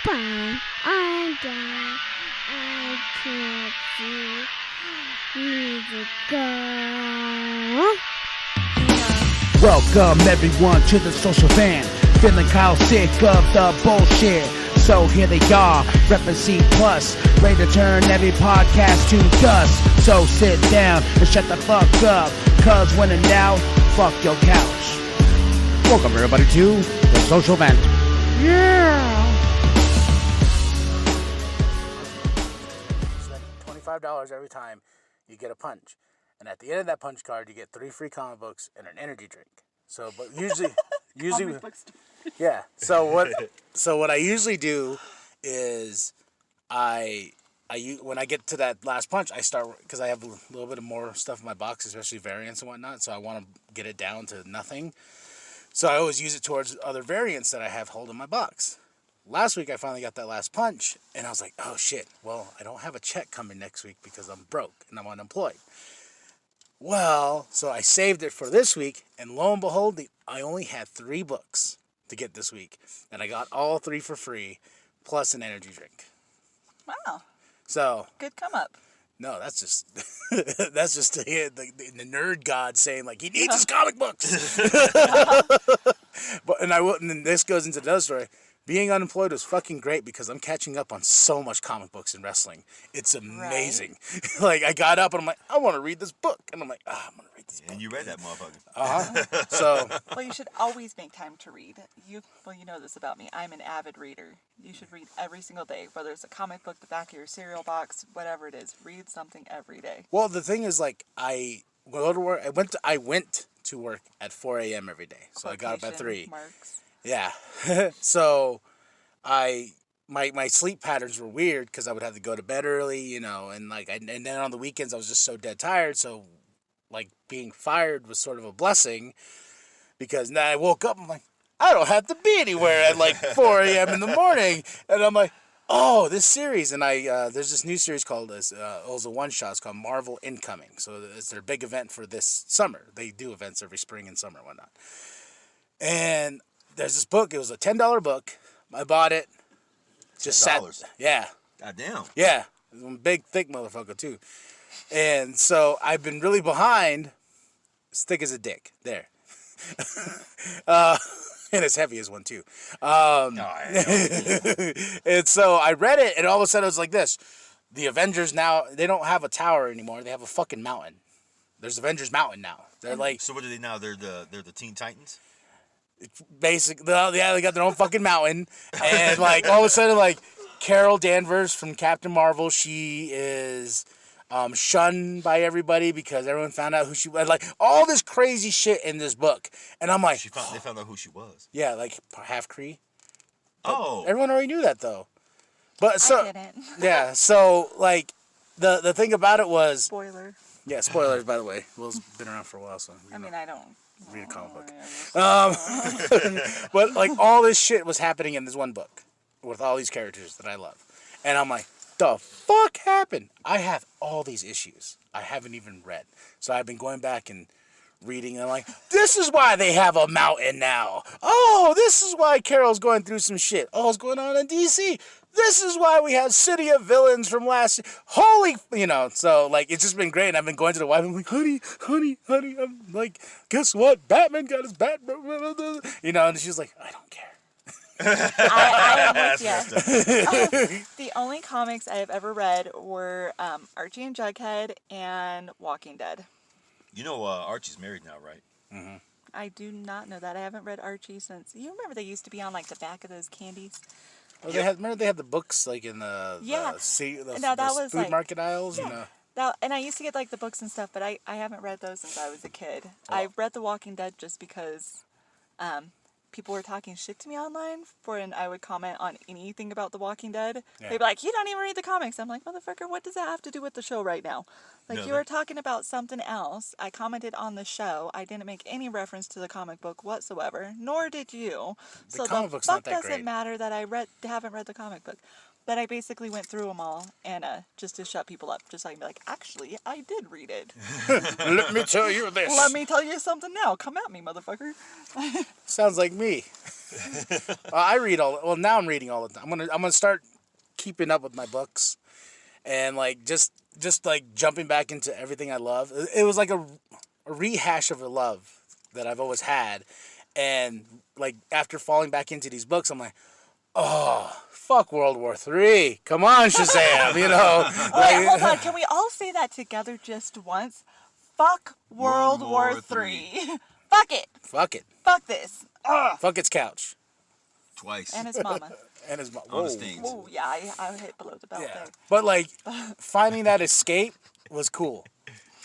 Goodbye. I'm done. I can't see. Music go. Welcome everyone to the social van. Feeling Kyle sick of the bullshit. So here they are, reppin' C+, ready to turn every podcast to dust. So sit down and shut the fuck up, cause when in doubt, fuck your couch. Welcome everybody to the social vent. Yeah! Spend $25 every time you get a punch. And at the end of that punch card, you get 3 free comic books and an energy drink. So, but usually, yeah. So what I usually do is when I get to that last punch, I start, because I have a little bit of more stuff in my box, especially variants and whatnot. So I want to get it down to nothing. So I always use it towards other variants that I have hold in my box. Last week I finally got that last punch, and I was like, oh shit, well, I don't have a check coming next week because I'm broke and I'm unemployed. Well, so I saved it for this week, and lo and behold, I only had 3 books to get this week, and I got all 3 for free, plus an energy drink. Wow. So Good come up. no, that's just the nerd god saying like he needs his comic books. And then this goes into the other story. Being unemployed was fucking great because I'm catching up on so much comic books and wrestling. It's amazing. Right. Like, I got up and I'm like, I want to read this book. And I'm like, I'm going to read this book. And you read that motherfucker. Uh-huh. So. Well, you should always make time to read. You know this about me. I'm an avid reader. You should read every single day, whether it's a comic book, the back of your cereal box, whatever it is. Read something every day. Well, the thing is, like, I go to work. I went to work at 4 a.m. every day. So I got up at 3. Marks. Yeah. So my sleep patterns were weird because I would have to go to bed early, and then on the weekends I was just so dead tired. So like being fired was sort of a blessing because now I woke up, I'm like, I don't have to be anywhere at like 4 a.m. in the morning. And I'm like, oh, this series. And there's this new series called it was a one-shot. It's called Marvel Incoming. So it's their big event for this summer. They do events every spring and summer and whatnot. And there's this book. It was a $10 book. I bought it. Just $10? sat. Yeah. Goddamn. Yeah. Big, thick motherfucker, too. And so I've been really behind. As thick as a dick. There. And as heavy as one, too. And so I read it, and all of a sudden it was like this. The Avengers now, they don't have a tower anymore. They have a fucking mountain. There's Avengers Mountain now. They're like. So what are they now? They're the Teen Titans? Basically, yeah, they got their own fucking mountain, and like all of a sudden, like Carol Danvers from Captain Marvel, she is shunned by everybody because everyone found out who she was. Like all this crazy shit in this book, and I'm like, they found out who she was. Yeah, like half Kree. Oh, everyone already knew that though. But so I didn't. Yeah, so like the thing about it was Spoiler. Yeah, spoilers by the way. Will's been around for a while, so I mean, I don't. Read a comic book. But like all this shit was happening in this one book with all these characters that I love. And I'm like, the fuck happened? I have all these issues I haven't even read. So I've been going back and reading and I'm like, this is why they have a mountain now. Oh, this is why Carol's going through some shit. Oh, it's going on in DC. This is why we have City of Villains from last year. Holy, so, like, it's just been great. And I've been going to the wife. I'm like, honey. I'm like, guess what? Batman got his bat. And she's like, I don't care. I am with you. The only comics I have ever read were Archie and Jughead and Walking Dead. You know Archie's married now, right? Mm-hmm. I do not know that. I haven't read Archie since. You remember they used to be on like the back of those candies? Oh, remember they had the books like in the food like, market aisles? Yeah. And I used to get like the books and stuff, but I haven't read those since I was a kid. I read The Walking Dead just because people were talking shit to me online and I would comment on anything about The Walking Dead. Yeah. They'd be like, you don't even read the comics. I'm like, motherfucker, what does that have to do with the show right now? Like, you were talking about something else. I commented on the show. I didn't make any reference to the comic book whatsoever, nor did you. The comic book's not that great. Doesn't matter that I haven't read the comic book. But I basically went through them all, and just to shut people up, just so I can be like, actually, I did read it. Let me tell you this. Let me tell you something now. Come at me, motherfucker. Sounds like me. I read all. Well, now I'm reading all the time. I'm gonna start keeping up with my books, and like just like jumping back into everything I love. It was like a rehash of a love that I've always had, and like after falling back into these books, I'm like, oh, fuck World War III. Come on, Shazam. You know. Wait, hold on. Can we all say that together just once? Fuck World War III. Fuck it. Fuck it. Fuck this. Fuck its couch. Twice. And his mama. And his mom. On the stings. Oh, yeah, I hit below the belt Yeah. there. But like finding that escape was cool.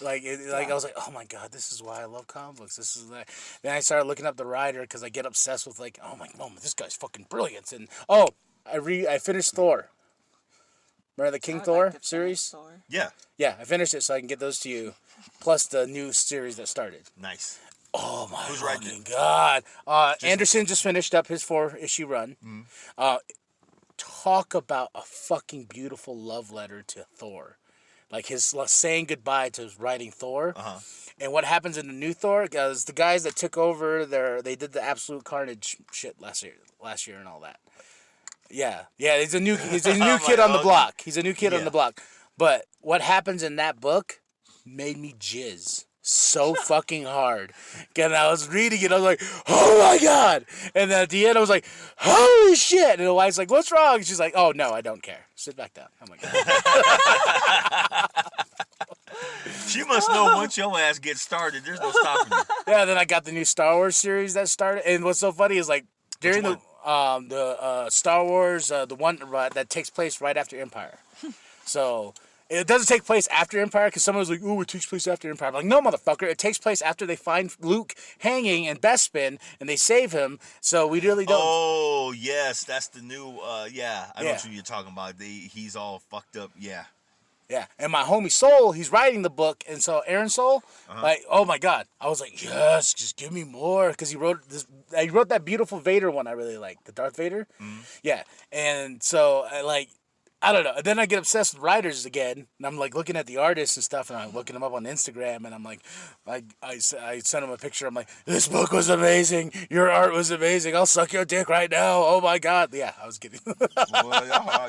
Like, I was like, oh my god, this is why I love comic books. This is like. Then I started looking up the writer because I get obsessed with like, oh my god, this guy's fucking brilliant. And I finished Thor. Remember the King I would Thor like to finish series? Thor. Yeah. Yeah, I finished it so I can get those to you, plus the new series that started. Nice. Oh my Who's writing fucking it? god! Anderson just finished up his 4-issue run. Talk about a fucking beautiful love letter to Thor. Like his saying goodbye to his writing Thor. And what happens in the new Thor? Because the guys that took over, they did the Absolute Carnage shit last year and all that. Yeah, he's a new kid on the block. He's a new kid on the block. But what happens in that book made me jizz so fucking hard. And I was reading it, I was like, oh my god! And then at the end, I was like, holy shit! And the wife's like, what's wrong? And she's like, oh no, I don't care. Sit back down. I'm like, She must know once your ass gets started, there's no stopping you. yeah. Then I got the new Star Wars series that started, and what's so funny is like during the Star Wars, the one that takes place right after Empire. So it doesn't take place after Empire because someone was like, "Ooh, it takes place after Empire." I'm like, no, motherfucker, it takes place after they find Luke hanging in Bespin and they save him. So we really don't. Oh yes, that's the new. Yeah, I know what you're talking about. He's all fucked up. Yeah. Yeah, and my homie Soul, he's writing the book, and so Aaron Soul, like, oh my god, I was like, yes, just give me more, because he wrote that beautiful Vader one I really like, the Darth Vader, yeah, and so I don't know. Then I get obsessed with writers again, and I'm like looking at the artists and stuff, and I'm looking them up on Instagram, and I'm like, I sent them a picture. I'm like, this book was amazing. Your art was amazing. I'll suck your dick right now. Oh my god. Yeah, I was kidding. Well,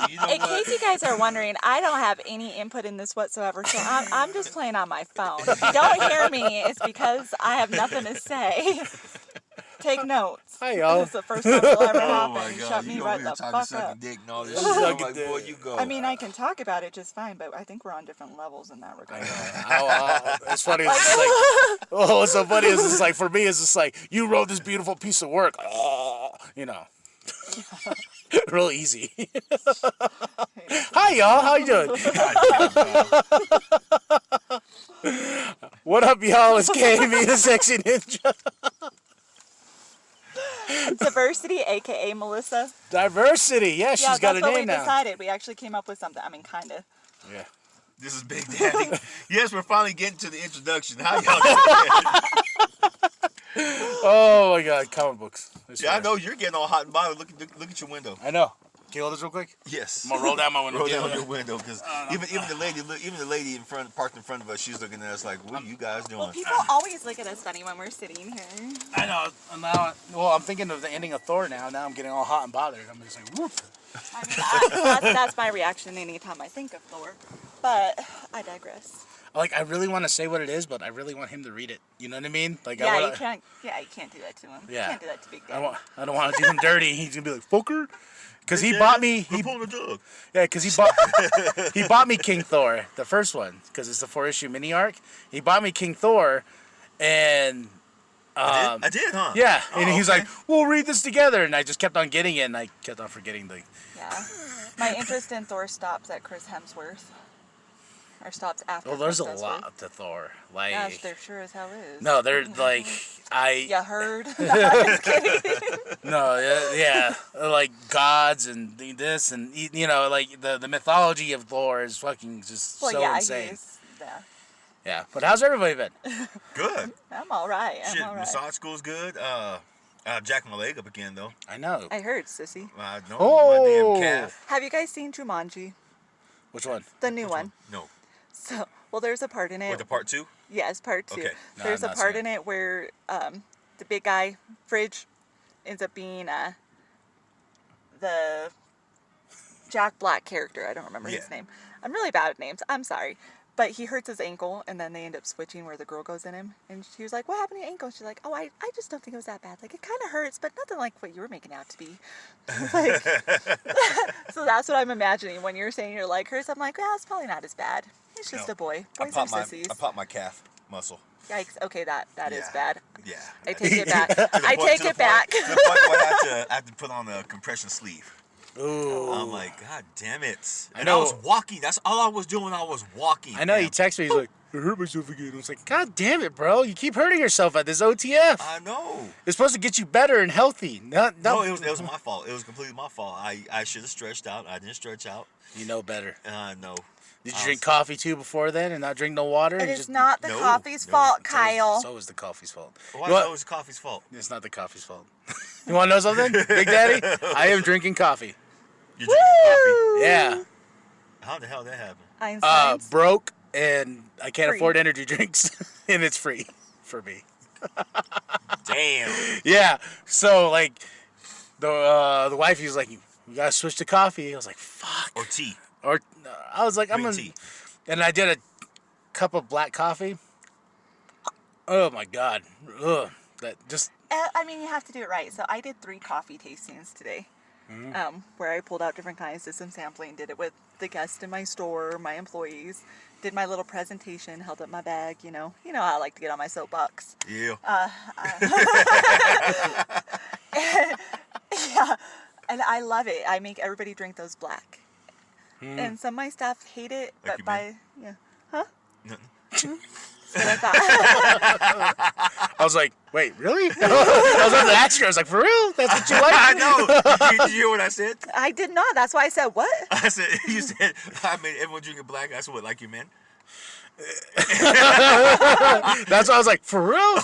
you know In what? case you guys are wondering, I don't have any input in this whatsoever, so I'm just playing on my phone. If you don't hear me, it's because I have nothing to say. Take notes. Hi, y'all. This is the first time it'll ever Oh happen. my god, Shut me you over right here the talking fuck sucking up. dick and all this shit. I'm Sucking like, boy, dick. you go. I mean, I can talk about it just fine, but I think we're on different levels in that regard. It's funny. It's just like, oh, what's so funny is it's like for me, it's just like you wrote this beautiful piece of work. You know, real easy. Hi, y'all. How you doing? What up, y'all? It's KB, the sexy ninja. Diversity, aka Melissa. Diversity. Yeah, she's got a that's what we name now. decided. We actually came up with something. I mean, kind of. Yeah. This is Big Daddy. Yes, we're finally getting to the introduction. How y'all doing? Oh my God, comic books. Yeah, I know you're getting all hot and bothered. Look at your window. I know. Can you hold this real quick? Yes. I'm gonna roll down my window. Roll Get down it. your window, because even the lady parked in front of us, she's looking at us like, "What are you guys doing?" Well, people always look at us funny when we're sitting here. I know. Well, I'm thinking of the ending of Thor now. Now I'm getting all hot and bothered. I'm just like, whoop. I mean, that's my reaction anytime I think of Thor. But I digress. Like, I really want to say what it is, but I really want him to read it. You know what I mean? Like, Yeah, I you wanna, can't. Yeah, you can't do that to him. Yeah. You can't do that to Big Daddy. I don't want to do him dirty. He's gonna be like, fucker. Because he bought me. We're pulling a dog. Yeah, because he bought me King Thor, the first one, because it's the 4-issue mini arc. He bought me King Thor, and I did, huh? yeah, and Oh, he's okay. like, "We'll read this together," and I just kept on getting it, and I kept on forgetting the. Yeah. My interest in Thor stops at Chris Hemsworth. Or stops after. Well, there's a Chris Hemsworth. lot to Thor. Like, Gosh, there sure as hell is. no, they're like, You heard? No, I'm just kidding. no, yeah, like gods and this and you know, like the mythology of Thor is fucking just Well, so yeah, insane. yeah. Yeah, but how's everybody been? Good. I'm all right. Shit, I'm all right. massage school's good. I jacked my leg up again, though. I know. I heard, sissy. I know. Oh. My damn calf. Have you guys seen Jumanji? Which one? The new one. No. So, well, there's a part in it. What, the part 2? Yes, part 2. Okay. No, There's I've a not part seen in it where the big guy, Fridge, ends up being the Jack Black character. I don't remember his Yeah. name. I'm really bad at names. I'm sorry. But he hurts his ankle, and then they end up switching where the girl goes in him. And she was like, what happened to your ankle? She's like, oh, I just don't think it was that bad. Like, it kind of hurts, but nothing like what you were making out to be. Like, so that's what I'm imagining. When you're saying your leg hurts, I'm like, well, it's probably not as bad. It's just a boy. Boys are sissies. I popped my calf muscle. Yikes. Okay, that is Yeah. bad. Yeah. I take it back. I take it back. To the point where I have to put on a compression sleeve. Ooh. I'm like, God damn it. I And know. I was walking. That's all I was doing. I was walking. I know. He texted me. He's like, I hurt myself again. I was like, God damn it, bro. You keep hurting yourself at this OTF. I know. It's supposed to get you better and healthy. No, it was my fault. It was completely my fault. I should have stretched out. I didn't stretch out. You know better. No. Did you drink coffee too before then and not drink no water? It You is just- not the No, coffee's no. fault, So Kyle. So is the coffee's fault. Why You is know it what? always coffee's fault? It's not the coffee's fault. You want to know something, Big Daddy? I am drinking coffee. You're drinking Yeah. How the hell that happened? Einstein's. Broke and I can't Free. afford energy drinks, and it's free for me. Damn. Yeah. So like, the wifey was like, "You gotta switch to coffee." I was like, "Fuck." Or tea. Or I was like, "I'm Green gonna," tea. and I did a cup of black coffee. Oh my god. Ugh. That just. I mean, you have to do it right. So I did 3 coffee tastings today, where I pulled out different kinds, did some sampling, did it with the guests in my store, my employees, did my little presentation, held up my bag. You know how I like to get on my soapbox. Yeah. Yeah, and I love it. I make everybody drink those black, and some of my staff hate it, Like but you, man. yeah, what I thought. I was like, "Wait, really?" I was on the action. I was like, "For real? That's what you like?" I know. Did you hear what I said? I did not. That's why I said what. I said, you said, I made everyone drinking black. That's what, like you, man. That's why I was like, "For real?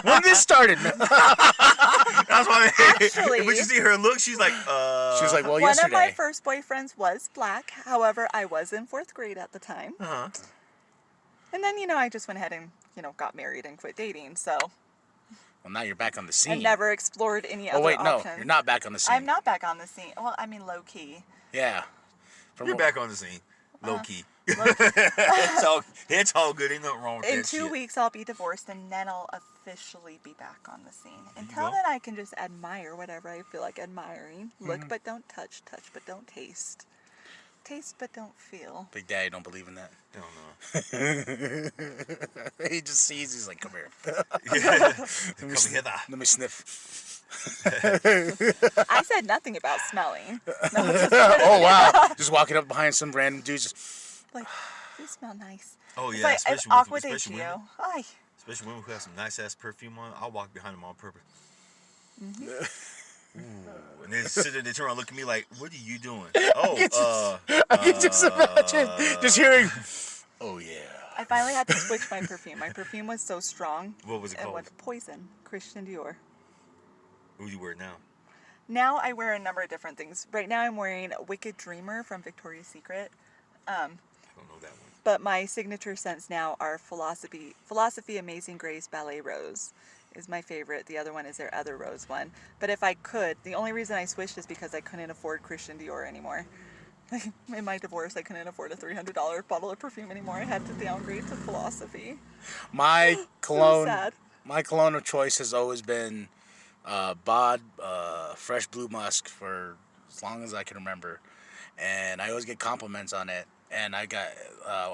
When this started?" That's why. Actually- But you see her look, she's like, She was like, "Well, One of my yesterday." first boyfriends was black. However, I was in 4th grade at the time. uh-huh. And then, I just went ahead and, got married and quit dating. So Well, now you're back on the scene. I never explored any Oh other wait, no, options. you're not back on the scene. I'm not back on the scene. Well, I mean, low key. Yeah. From You're what- back on the scene. Low key. it's all good. Ain't nothing wrong with In that 2 shit. weeks, I'll be divorced, and then I'll officially be back on the scene. Until go. then, I can just admire whatever I feel like admiring. Look, but don't touch. Touch, but don't taste. Taste, but don't feel. Big Daddy don't believe in that. I don't know. He just sees. He's like, "Come here. Come hither. Let me sniff." I said nothing about smelling. Oh wow! Just walking up behind some random dudes. Just, Like, you smell nice. Oh, It's yeah. like especially Aqua with, de especially women. Gio. Ay. Especially women who have some nice ass perfume on. I'll walk behind them on purpose. Ooh. And they sit there, they turn around and look at me like, what are you doing? Oh, I can just imagine just hearing. Oh yeah. I finally had to switch my perfume. My perfume was so strong. What was it And called? went Poison, Christian Dior. Who do you wear now? Now I wear a number of different things. Right now I'm wearing Wicked Dreamer from Victoria's Secret. I don't know that one. But my signature scents now are Philosophy Amazing Grace Ballet Rose is my favorite. The other one is their Other Rose one. But if I could, the only reason I switched is because I couldn't afford Christian Dior anymore. In my divorce, I couldn't afford a $300 bottle of perfume anymore. I had to downgrade to Philosophy. My cologne. sad. My cologne of choice has always been Bod Fresh Blue Musk for as long as I can remember, and I always get compliments on it. And I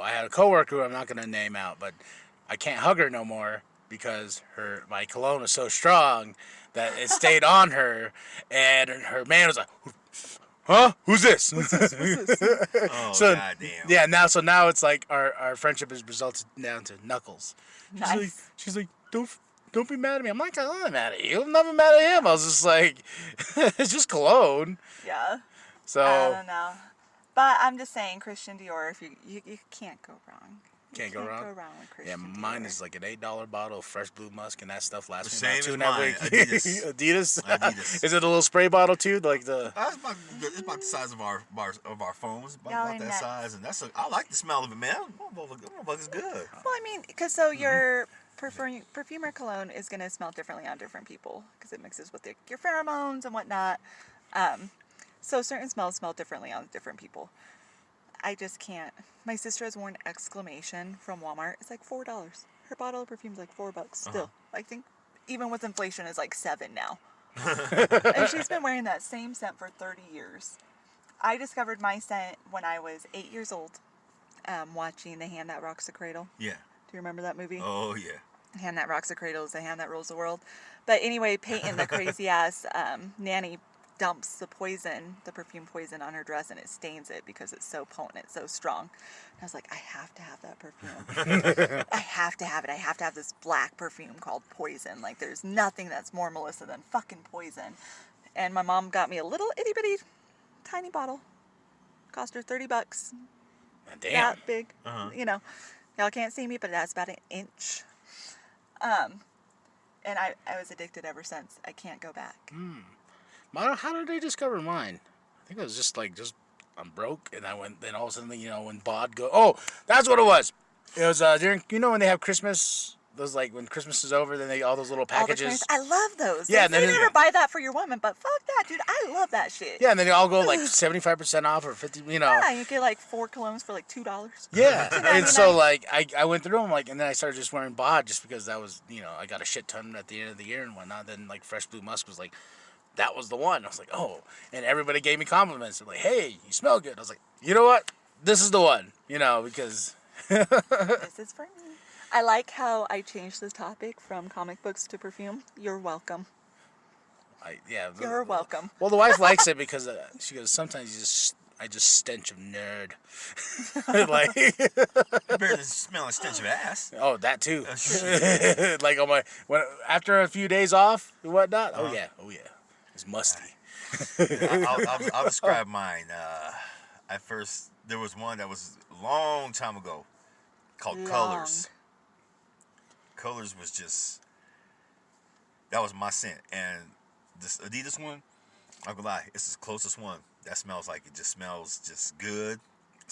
had a coworker who I'm not gonna name out, but I can't hug her no more because my cologne was so strong that it stayed on her, and her man was like, "Huh? Who's this?" Oh, So goddamn. yeah, now it's like our friendship has resulted down to knuckles. Nice. She's like, don't be mad at me. I'm like, I'm not mad at you. I'm never mad at him. I was just like, it's just cologne. Yeah. So I don't know. But I'm just saying, Christian Dior, if you can't go wrong. Can't go wrong. with Christian Yeah, mine Dior. is like an $8 bottle of fresh blue musk, and that stuff lasts The me about same 2 as and a mine. half weeks. Adidas. Adidas. Is it a little spray bottle too? Like the. It's about the size of our phones. Y'all About ain't that nuts. size, and I like the smell of it, man. Motherfucker's good. Well, I mean, because so your perfume or cologne is going to smell differently on different people because it mixes with your pheromones and whatnot. So certain smells smell differently on different people. I just can't. My sister has worn exclamation from Walmart. It's like $4. Her bottle of perfume is like $4 still. I think even with inflation, it's like $7 now. And she's been wearing that same scent for 30 years. I discovered my scent when I was 8 years old, watching The Hand That Rocks the Cradle. Yeah. Do you remember that movie? Oh yeah. The Hand That Rocks the Cradle is the hand that rules the world. But anyway, Peyton, the crazy ass nanny, dumps the perfume poison on her dress, and it stains it because it's so potent, it's so strong. And I was like, I have to have that perfume. I have to have it. I have to have this black perfume called Poison. Like, there's nothing that's more Melissa than fucking poison. And my mom got me a little itty bitty tiny bottle. Cost her $30. Damn. That big. You know, y'all can't see me, but that's about an inch. And I was addicted ever since. I can't go back. How did they discover mine? I think it was just I'm broke, and I went. Then all of a sudden, when Bod go. Oh, that's what it was. It was during when they have Christmas. Those when Christmas is over, then they all those little All the packages. twins, I love those. Yeah, They and then never buy that for your woman, but fuck that, dude. I love that shit. Yeah, and then they all go 75% off or 50. Yeah, you get like 4 colognes for like $2. Yeah, $2.99. and so I went through them and then I started just wearing Bod just because that was I got a shit ton at the end of the year and whatnot. Then Fresh Blue Musk was that was the one. I was like, oh, and everybody gave me compliments. They're like, hey, you smell good. I was like, you know what? This is the one. Because This is for me. I like how I changed the topic from comic books to perfume. You're welcome. You're welcome. Well, the wife likes it because she goes, sometimes I just stench of nerd. Better than smelling stench of ass. Oh, that too. Shit. After a few days off and whatnot. Oh yeah, it's musty. I'll describe mine. There was one that was a long time ago called Colors. Colors was that was my scent. And this Adidas one, I'm gonna lie, it's the closest one. That smells like it just smells just good.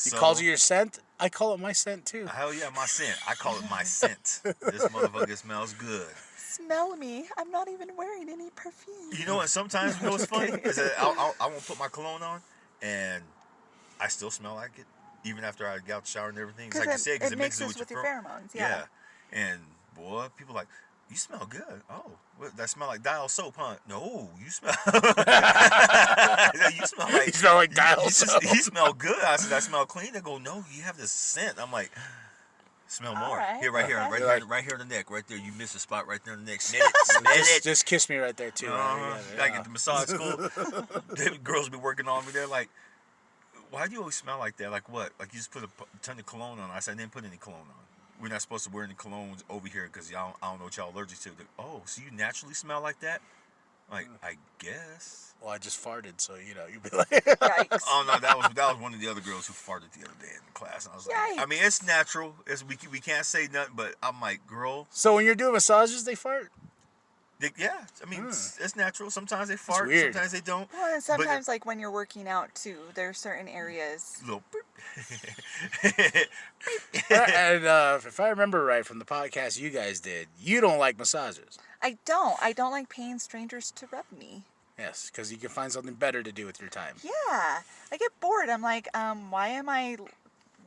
He calls it your scent? I call it my scent too. Hell yeah, my scent. I call it my scent. This motherfucker smells good. Smell me. I'm not even wearing any perfume. You know what? Sometimes what's funny is that I won't put my cologne on, and I still smell like it, even after I get out the shower and everything. It's like you said, because it mixes with your pheromones. Yeah. And boy, people like, you smell good. Oh, that smell like Dial soap, huh? No, you smell. You smell like. You smell like Dial soap. You smell good. I said, I smell clean. They go, no, you have this scent. I'm like. Smell more. Right. Here, right here, Okay. right here in the neck, right there. You missed a spot right there in the neck. Smell it. Just kiss me right there too. Like at the massage school, the girls be working on me. They're like, "Why do you always smell like that? Like what? Like you just put a ton of cologne on?" I said, "I didn't put any cologne on. We're not supposed to wear any colognes over here because I don't know what y'all allergic to." Like, oh, so you naturally smell like that? Like, I guess. Well, I just farted, so you'd be like. Yikes. Oh no, that was one of the other girls who farted the other day in class. And I was like, Yikes. I mean, it's natural. We can't say nothing, but I'm like, girl. So when you're doing massages, they fart. Yeah, I mean, it's natural. Sometimes they fart, weird. sometimes they don't. Well, and sometimes, when you're working out too, there are certain areas. Little And if I remember right from the podcast you guys did, you don't like massages. I don't like paying strangers to rub me. Yes, because you can find something better to do with your time. Yeah, I get bored. I'm like, why am I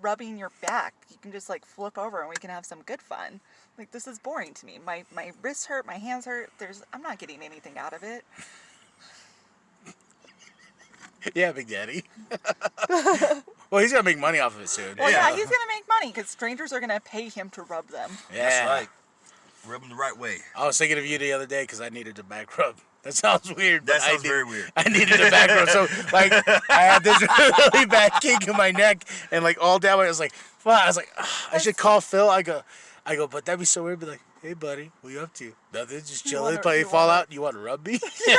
rubbing your back? You can just flip over and we can have some good fun. Like, this is boring to me. My wrists hurt, my hands hurt. I'm not getting anything out of it. Yeah, Big Daddy. Well, he's gonna make money off of it soon. Well, yeah, he's gonna make money because strangers are gonna pay him to rub them. Yeah. That's right. Rub them the right way. I was thinking of you the other day because I needed a back rub. That sounds weird. That but sounds very weird. I needed a back rub. So, I had this really bad kink in my neck and, all down. I was like, fuck. I was like, I should call Phil. I go, but that'd be so weird. Be like, Hey, buddy, what you up to? Nothing, just You chilling, wanna- playing you wanna- Fallout. You want to rub me? Yeah,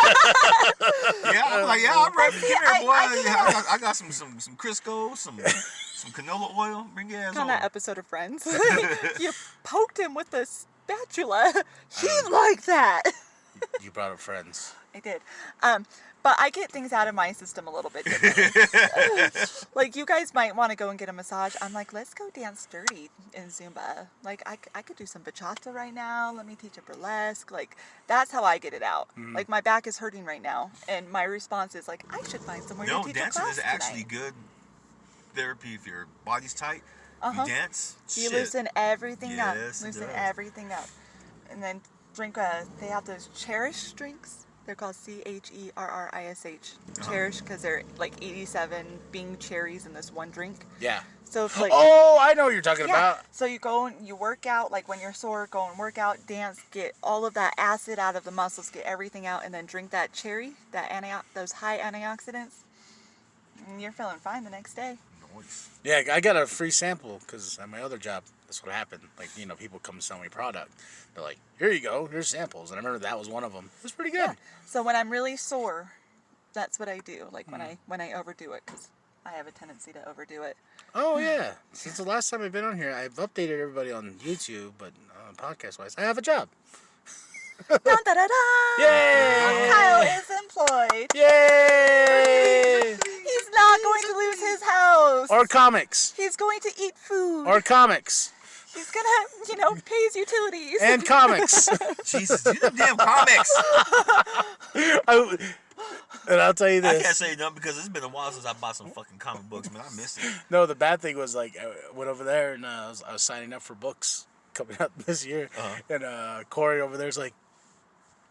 I'm like, yeah, I'm ready. Give here, I- boy. I get I got some Crisco, some canola oil. Bring your ass On over. that episode of Friends, you poked him with a spatula. He's like that. You brought up friends. I did. But I get things out of my system a little bit differently. Like, you guys might want to go and get a massage. I'm like, let's go dance dirty in Zumba. Like, I could do some bachata right now. Let me teach a burlesque. Like, that's how I get it out. Like, my back is hurting right now. And my response is, like, I should find somewhere to teach a dancing class is actually tonight. good therapy if your body's tight. Uh-huh. You dance. You shit. loosen everything up. Yes, it Loosen does. everything up. And then drink they have those Cherish drinks. They're called Cherrish. Cherish, because they're like 87 Bing cherries in this one drink. Yeah. So it's like, Oh, I know what you're talking yeah. about. So you go and you work out, like when you're sore, go and work out, dance, get all of that acid out of the muscles, get everything out, and then drink that cherry, those high antioxidants, and you're feeling fine the next day. Nice. Yeah, I got a free sample because at my other job, that's what happened. Like, people come to sell me product. They're like, here you go, here's samples. And I remember that was one of them. It was pretty good. Yeah. So when I'm really sore, that's what I do. Like when I overdo it, because I have a tendency to overdo it. Oh, yeah. Since the last time I've been on here, I've updated everybody on YouTube, but podcast-wise, I have a job. Dun, da, da, da. Yay! Kyle is employed. Yay! He's not going to lose his house. Or comics. He's going to eat food. Or comics. He's gonna, pay his utilities. And comics. Jesus, you the damn comics. And I'll tell you I this. can't say nothing because it's been a while since I bought some fucking comic books, man. I miss it. No, the bad thing was, like, I went over there and I was signing up for books coming up this year. Uh-huh. And Corey over there's like,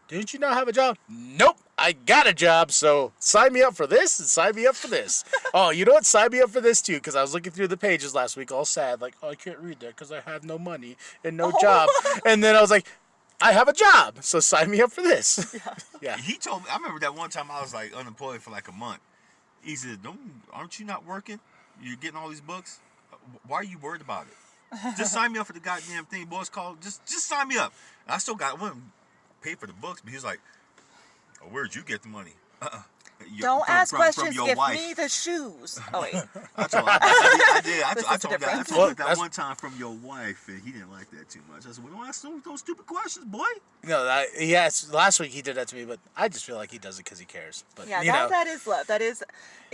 didn't you not have a job? Nope, I got a job, so sign me up for this and sign me up for this. Oh, you know what? Sign me up for this, too, because I was looking through the pages last week all sad, like, oh, I can't read that because I have no money and no job. And then I was like, I have a job, so sign me up for this. Yeah. He told me, I remember that one time I was like unemployed for like a month. He said, aren't you not working? You're getting all these books? Why are you worried about it? Just sign me up for the goddamn thing, boys. Just sign me up. And I still got one. Pay for the books, but he's like, oh, where'd you get the money? Don't ask questions. your Give wife. me the shoes. Oh wait. I told him I This is told him different. that That's- one time from your wife, and he didn't like that too much. I said, well, don't ask those stupid questions, boy. No, last week he did that to me, but I just feel like he does it because he cares. But, Yeah, that is love. It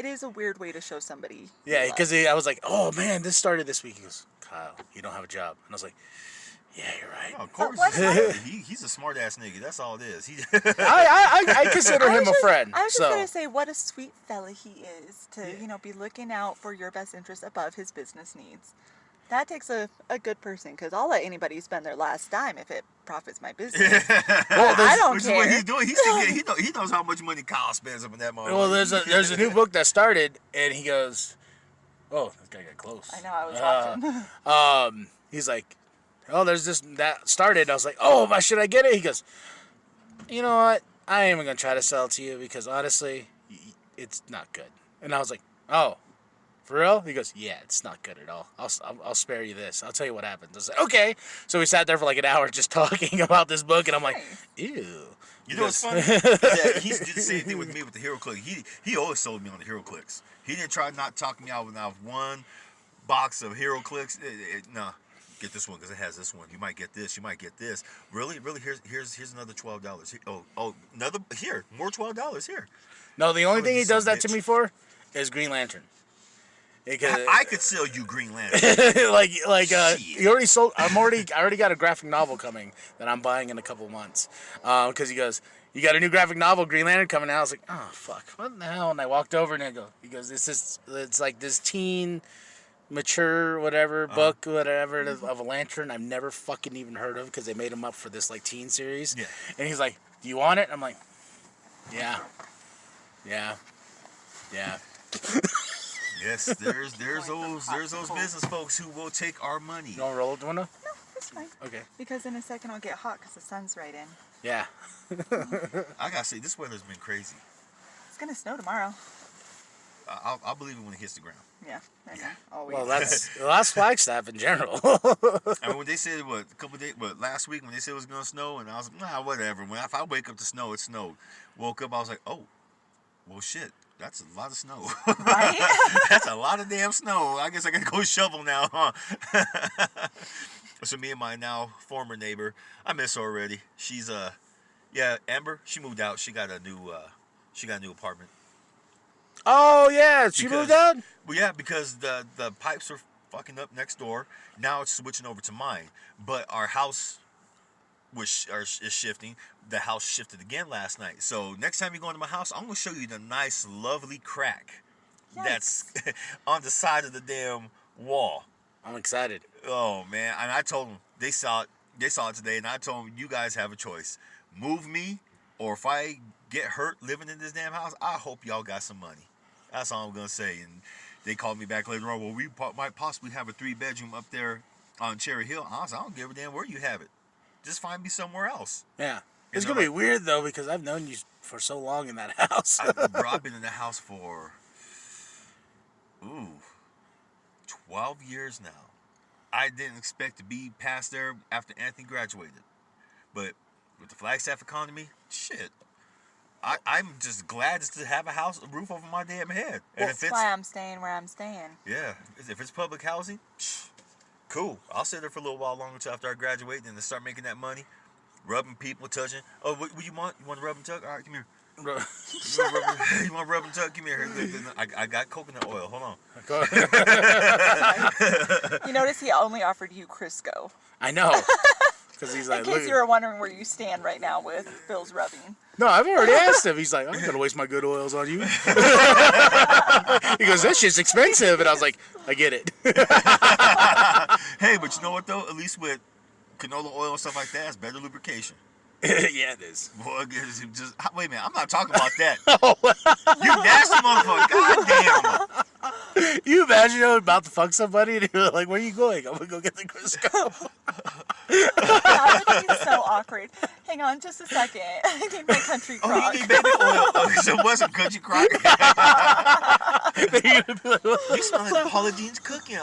is a weird way to show somebody. yeah, love. because I was like, oh, man, this started this week. He goes, Kyle, you don't have a job. And I was like, yeah, you're right. Oh, of course, what- he's a smart ass nigga. That's all it is. I consider him a friend. I was just so. gonna say what a sweet fella he is to be looking out for your best interest above his business needs. That takes a good person, because I'll let anybody spend their last dime if it profits my business. I don't Which care. is what he's doing. He knows how much money Kyle spends up in that moment. Well, there's a new book that started, and he goes, oh, this guy got close. I know, I was watching. He's like, oh, there's this, that started. I was like, oh, should I get it? He goes, you know what? I ain't even going to try to sell it to you because honestly, it's not good. And I was like, oh, for real? He goes, yeah, it's not good at all. I'll spare you this. I'll tell you what happens. I was like, okay. So we sat there for like an hour just talking about this book, and I'm like, ew. You know what's funny? Is that he did the same thing with me with the Hero Click. He always sold me on the Hero Clicks. He didn't try not to talk me out with one box of Hero Clicks. Nah, get this one because it has this one. You might get this. You might get this. Really? Here's another $12. Another here. More $12 here. No, the only thing he Son does of a that to bitch. me for is Green Lantern. I could sell you Green Lantern. Shit. He already sold. I already got a graphic novel coming that I'm buying in a couple months. Because he goes, you got a new graphic novel, Green Lantern, coming out. I was like, oh fuck, what the hell? And I walked over and he goes, it's like this teen, mature whatever book whatever of a lantern I've never fucking even heard of because they made him up for this like teen series. Yeah. And he's like, do you want it? I'm like, yeah. Yes, there's those business folks who will take our money. You want to roll it, Dwana? No, it's fine. Okay. Because in a second I'll get hot because the sun's right in. Yeah. I gotta say, this weather's been crazy. It's gonna snow tomorrow. I'll believe it when it hits the ground. Yeah. Always. Well, that's Flagstaff in general. I mean, when they said a couple days, last week when they said it was gonna snow, and I was like, nah, whatever. If I wake up to snow, it snowed. Woke up, I was like, oh, well, shit, that's a lot of snow. Right? That's a lot of damn snow. I guess I gotta go shovel now, huh? So me and my now former neighbor, I miss her already. She's Amber. She moved out. She got a new apartment. Oh yeah, she moved out. Well, yeah, because the pipes are fucking up next door. Now it's switching over to mine. But our house is shifting. The house shifted again last night. So next time you go into my house, I'm gonna show you the nice, lovely crack that's on the side of the damn wall. I'm excited. Oh man! And I told them they saw it. They saw it today, and I told them you guys have a choice: move me, or if I get hurt living in this damn house, I hope y'all got some money. That's all I'm gonna say. And they called me back later on. Well, we might possibly have a 3-bedroom up there on Cherry Hill. I don't give a damn where you have it. Just find me somewhere else. Yeah. It's gonna be weird though because I've known you for so long in that house. I've been in the house for 12 years now. I didn't expect to be past there after Anthony graduated, but with the Flagstaff economy, shit. I'm just glad just to have a roof over my damn head. And That's why I'm staying where I'm staying. Yeah, if it's public housing, cool. I'll sit there for a little while longer until after I graduate, and then start making that money, rubbing people, touching. Oh, what you want? You want to rub and tug? All right, come here. You want to rub and tug? Come here. I got coconut oil. Hold on. You notice he only offered you Crisco. I know. Because he's like, in case you were wondering where you stand right now with Bill's rubbing. No, I've already asked him. He's like, I'm not going to waste my good oils on you. He goes, that shit's expensive. And I was like, I get it. Hey, but you know what, though? At least with canola oil and stuff like that, it's better lubrication. Yeah, it is. Boy, wait a minute. I'm not talking about that. You nasty motherfucker. Goddamn. You imagine you're about to fuck somebody and you're like, where are you going? I'm going to go get the Crisco. That would be so awkward. Hang on just a second. I need my country crock. Oh, you need baby oil. Oh, so it wasn't country crock. You smell like Paula Dean's cooking.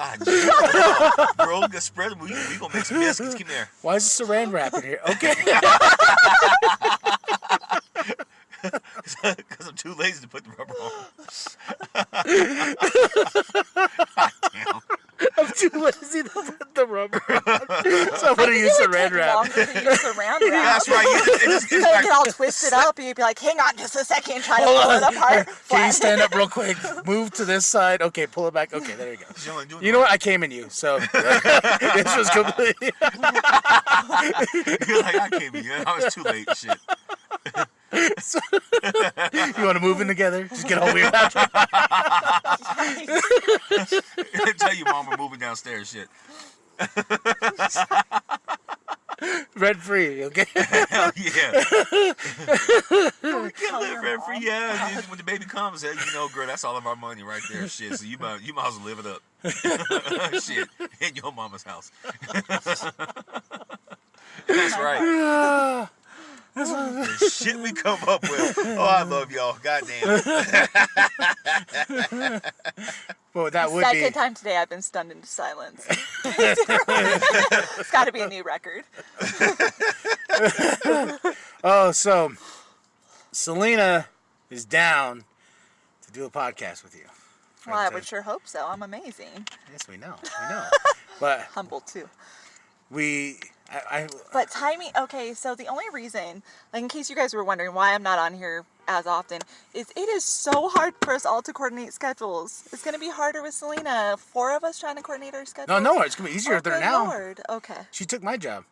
Bro, we gonna spread them. We gonna make some biscuits. Come here. Why is the saran wrap in here? Okay. Because I'm too lazy to put the rubber on. Damn. I'm too lazy to put the rubber on. So I'm going to use saran wrap. Longer to use saran wrap. That's right. You're going to get all twisted up and you'd be like, hang on just a second, try to pull it apart. Can you stand up real quick? Move to this side. Okay, pull it back. Okay, there you go. You know what? I came in you, so this was completely... You're like, I came in you. I was too late. Shit. So, you want to move in together? Just get all weird after. Tell your mom we're moving downstairs. Shit. Rent free, okay? Hell yeah. We can live rent free, yeah. And then when the baby comes, you know, girl, that's all of our money right there. Shit. So you might as well live it up. Shit. In your mama's house. That's right. The shit we come up with. Oh, I love y'all. Goddamn. Well, that would Second be... time today I've been stunned into silence. It's got to be a new record. Oh, so Selena is down to do a podcast with you. Well, I would sure hope so. I'm amazing. Yes, we know. But Humble, too. But timing, okay, so the only reason, like in case you guys were wondering why I'm not on here as often, is it is so hard for us all to coordinate schedules. It's going to be harder with Selena. 4 of us trying to coordinate our schedules. No, it's going to be easier with her now. Lord. Okay. She took my job.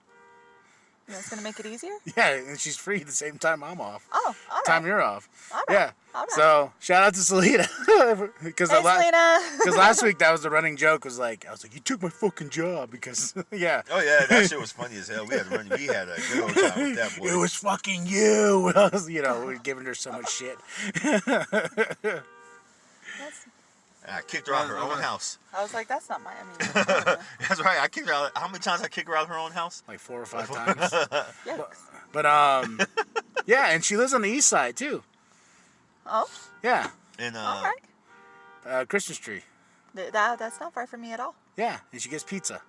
That's going to make it easier? Yeah, and she's free the same time I'm off. Oh, all right. Time you're off. All right. Yeah. All right. So, shout out to Selena. Because Selena. Because last week, that was the running joke, was like, I was like, you took my fucking job, because, yeah. Oh, yeah, that shit was funny as hell. We had a good old time with that boy. It was fucking you. You know, we're giving her so much shit. I kicked her out of her own house. I was like, that's not my, That's right. I kicked her out. How many times I kicked her out of her own house? Like 4 or 5 times. Yikes. But yeah, and she lives on the east side, too. Oh? Yeah. And all right. Christmas tree. That's not far from me at all. Yeah, and she gets pizza.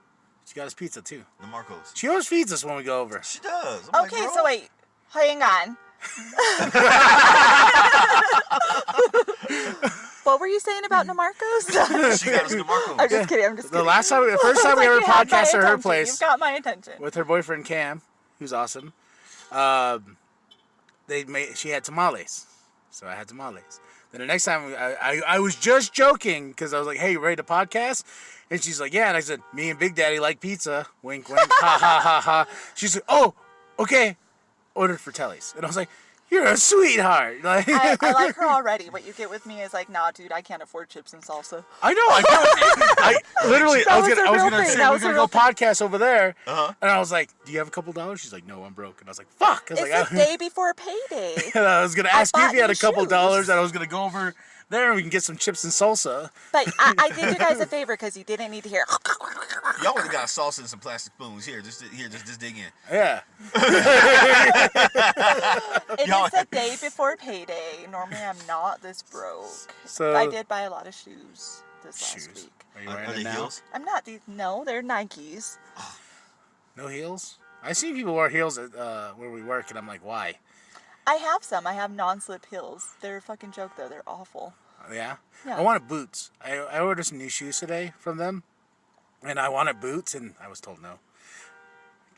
She got us pizza too. The Marcos. She always feeds us when we go over. She does. I'm Okay, like, so wait. Hang on. What were you saying about Namarcos? she got us the Marcos. I'm just kidding. The first time we ever You had my podcasted at her attention. place You've got my attention. with her boyfriend Cam, who's awesome. She had tamales, so I had tamales. Then the next time I was just joking because I was like, "Hey, you ready to podcast?" And she's like, "Yeah." And I said, "Me and Big Daddy like pizza." Wink, wink. Ha ha ha ha. She's like, "Oh, okay." Ordered for Telly's, and I was like, "You're a sweetheart." Like, I like her already. What you get with me is like, nah, dude, I can't afford chips and salsa. I know. I literally, I was That was a gonna real say thing. That we're was a gonna real go podcast over there, Uh-huh. and I was like, "Do you have a couple dollars?" She's like, "No, I'm broke." And I was like, "Fuck." I was It's like, the day before payday. and I was gonna ask you if bought you had you a couple shoes. dollars, and I was gonna go over there and we can get some chips and salsa. But I did you guys a favor because you didn't need to hear. Y'all would have got salsa and some plastic spoons. Just dig in. Yeah. It Y'all- is the day before payday. Normally I'm not this broke. So I did buy a lot of shoes this shoes. last week. Are you Are wearing they it now? heels? I'm not these. No, they're Nikes. No heels. I see people wear heels at where we work, and I'm like, why? I have some. I have non-slip heels. They're a fucking joke though. They're awful. Yeah. Yeah. I wanted boots. I ordered some new shoes today from them, and I wanted boots, and I was told no.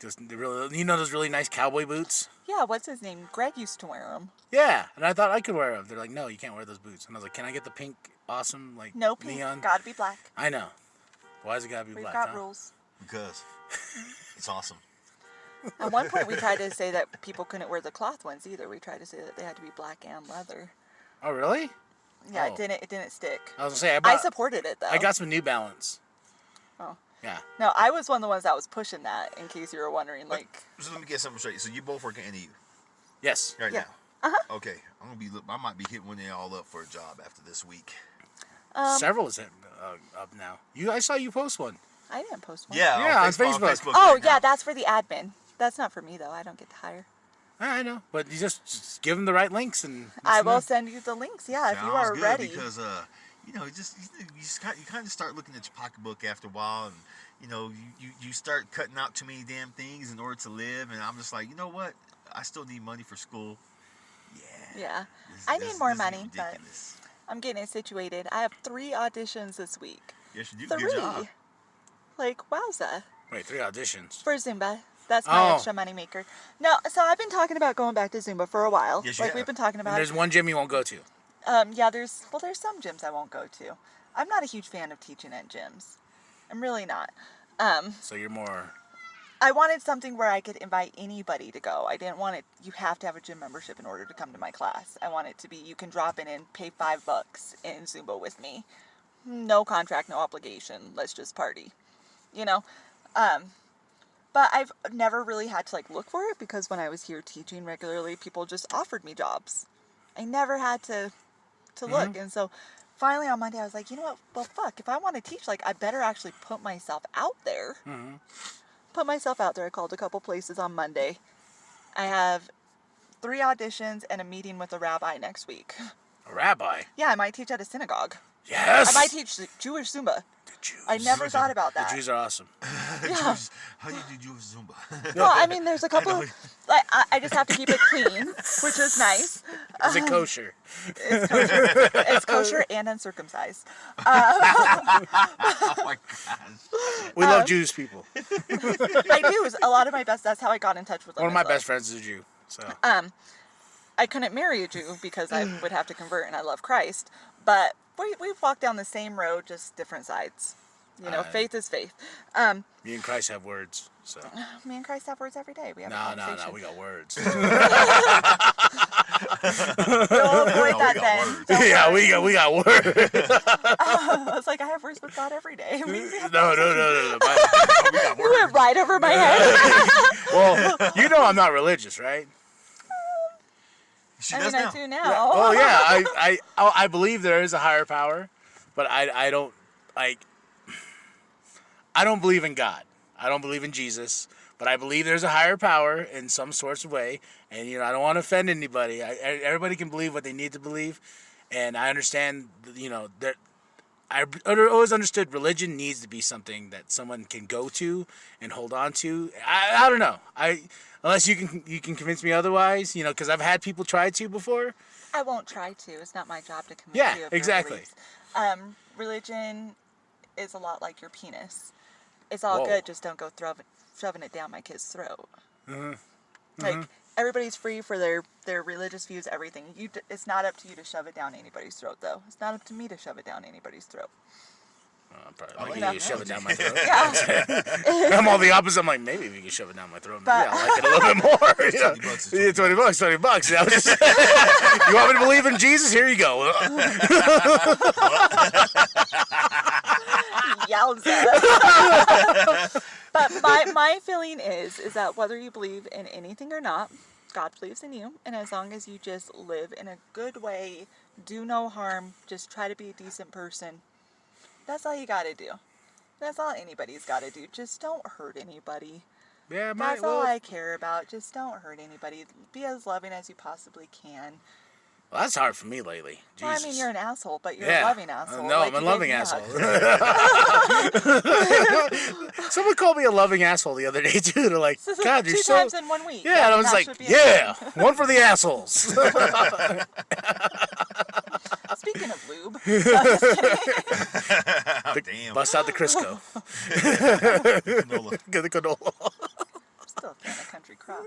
Just really, those really nice cowboy boots. Yeah, what's his name? Greg used to wear them. Yeah, and I thought I could wear them. They're like, no, you can't wear those boots. And I was like, can I get the pink, awesome, like No pink. neon? Gotta be black. I know. Why is it gotta be We've black? got huh? rules. Because it's awesome. At one point, we tried to say that people couldn't wear the cloth ones either. We tried to say that they had to be black and leather. Oh, really? Yeah, Oh. it didn't stick. I was gonna say I supported it though. I got some New Balance. Oh. Yeah. No, I was one of the ones that was pushing that. In case you were wondering, like, So let me get something straight. So you both work at NAU Yes. right Yeah. now? Okay, I might be hitting one of y'all up for a job after this week. Several is up now. I saw you post one. I didn't post one. Yeah, on Facebook. Oh right yeah, now. that's for the admin. That's not for me though. I don't get to hire. I know, but you just give them the right links and. I will know. send you the links. Yeah, if you Sounds are good ready. because you kind of start looking at your pocketbook after a while, and you start cutting out too many damn things in order to live, and I'm just like, you know what? I still need money for school. Yeah, This- I this- need more this is money, but ridiculous. I'm getting it situated. I have 3 auditions this week. Yes, you do. 3. Good job. Like wowza. Wait, 3 auditions. For Zumba. That's my Oh. extra money maker. No, so I've been talking about going back to Zumba for a while. Yes, you like have. we've been talking And about. there's one gym you won't go to. Yeah, there's some gyms I won't go to. I'm not a huge fan of teaching at gyms. I'm really not. So you're more. I wanted something where I could invite anybody to go. I didn't want it. You have to have a gym membership in order to come to my class. I want it to be you can drop in and pay $5 in Zumba with me. No contract, no obligation. Let's just party. But I've never really had to look for it because when I was here teaching regularly, people just offered me jobs. I never had to look. And so finally on Monday I was like, you know what? Well, fuck. If I want to teach, I better actually put myself out there. Put myself out there. I called a couple places on Monday. I have 3 auditions and a meeting with a rabbi next week. A rabbi. Yeah, I might teach at a synagogue. Yes. I might teach Jewish Zumba. The Jews. I never thought about The that. Jews are awesome. Yeah. How do you do Jewish Zumba? Well, I mean, there's a couple of, I just have to keep it clean, which is nice. Is it kosher? It's kosher and uncircumcised. Oh my gosh. We love Jewish people. I do. A lot of my best, that's how I got in touch with them. One of my as well. best friends is a Jew. So. I couldn't marry a Jew because I would have to convert and I love Christ. But we've walked down the same road, just different sides. Faith is faith. Me and Christ have words. So. Me and Christ have words every day. We have a No, conversation. we got words. We'll avoid No, that we got then. words. Don't Yeah, worry. we got words. I was like, I have words with God every day. No. We got You words. went right over my head. Well, I'm not religious, right? She I does mean, now. I do now. Oh yeah, I believe there is a higher power, but I don't I don't believe in God. I don't believe in Jesus, but I believe there's a higher power in some sorts of way, and I don't want to offend anybody. Everybody can believe what they need to believe, and I understand that always understood religion needs to be something that someone can go to and hold on to. I don't know. Unless you can convince me otherwise, because I've had people try to before. I won't try to. It's not my job to convince Yeah, you of your exactly. beliefs. Religion is a lot like your penis. It's all Whoa. good, just don't go shoving it down my kid's throat. Like, everybody's free for their religious views, everything. It's not up to you to shove it down anybody's throat, though. It's not up to me to shove it down anybody's throat. Probably like you shove it down my throat. Yeah. I'm all the opposite. I'm like, maybe if you can shove it down my throat, maybe I'll like it a little bit more. $20. $20. You want me to believe in Jesus? Here you go. Yowza. But my feeling is that whether you believe in anything or not, God believes in you, and as long as you just live in a good way, do no harm, just try to be a decent person, that's all you gotta do. That's all anybody's gotta do. Just don't hurt anybody. Yeah, That's all I care about. Just don't hurt anybody. Be as loving as you possibly can. Well, that's hard for me lately. Well, Jesus. I mean, you're an asshole, but you're a loving asshole. No, Like, I'm a you loving gave me a asshole. hug. Someone called me a loving asshole the other day too. They're like, God, you're Two so. times in 1 week. Yeah, and I was that like, should be yeah, enough. one for the assholes. Speaking of lube, Damn. Bust out the Crisco. Canola. Get the canola. I'm still a fan of Country Crock.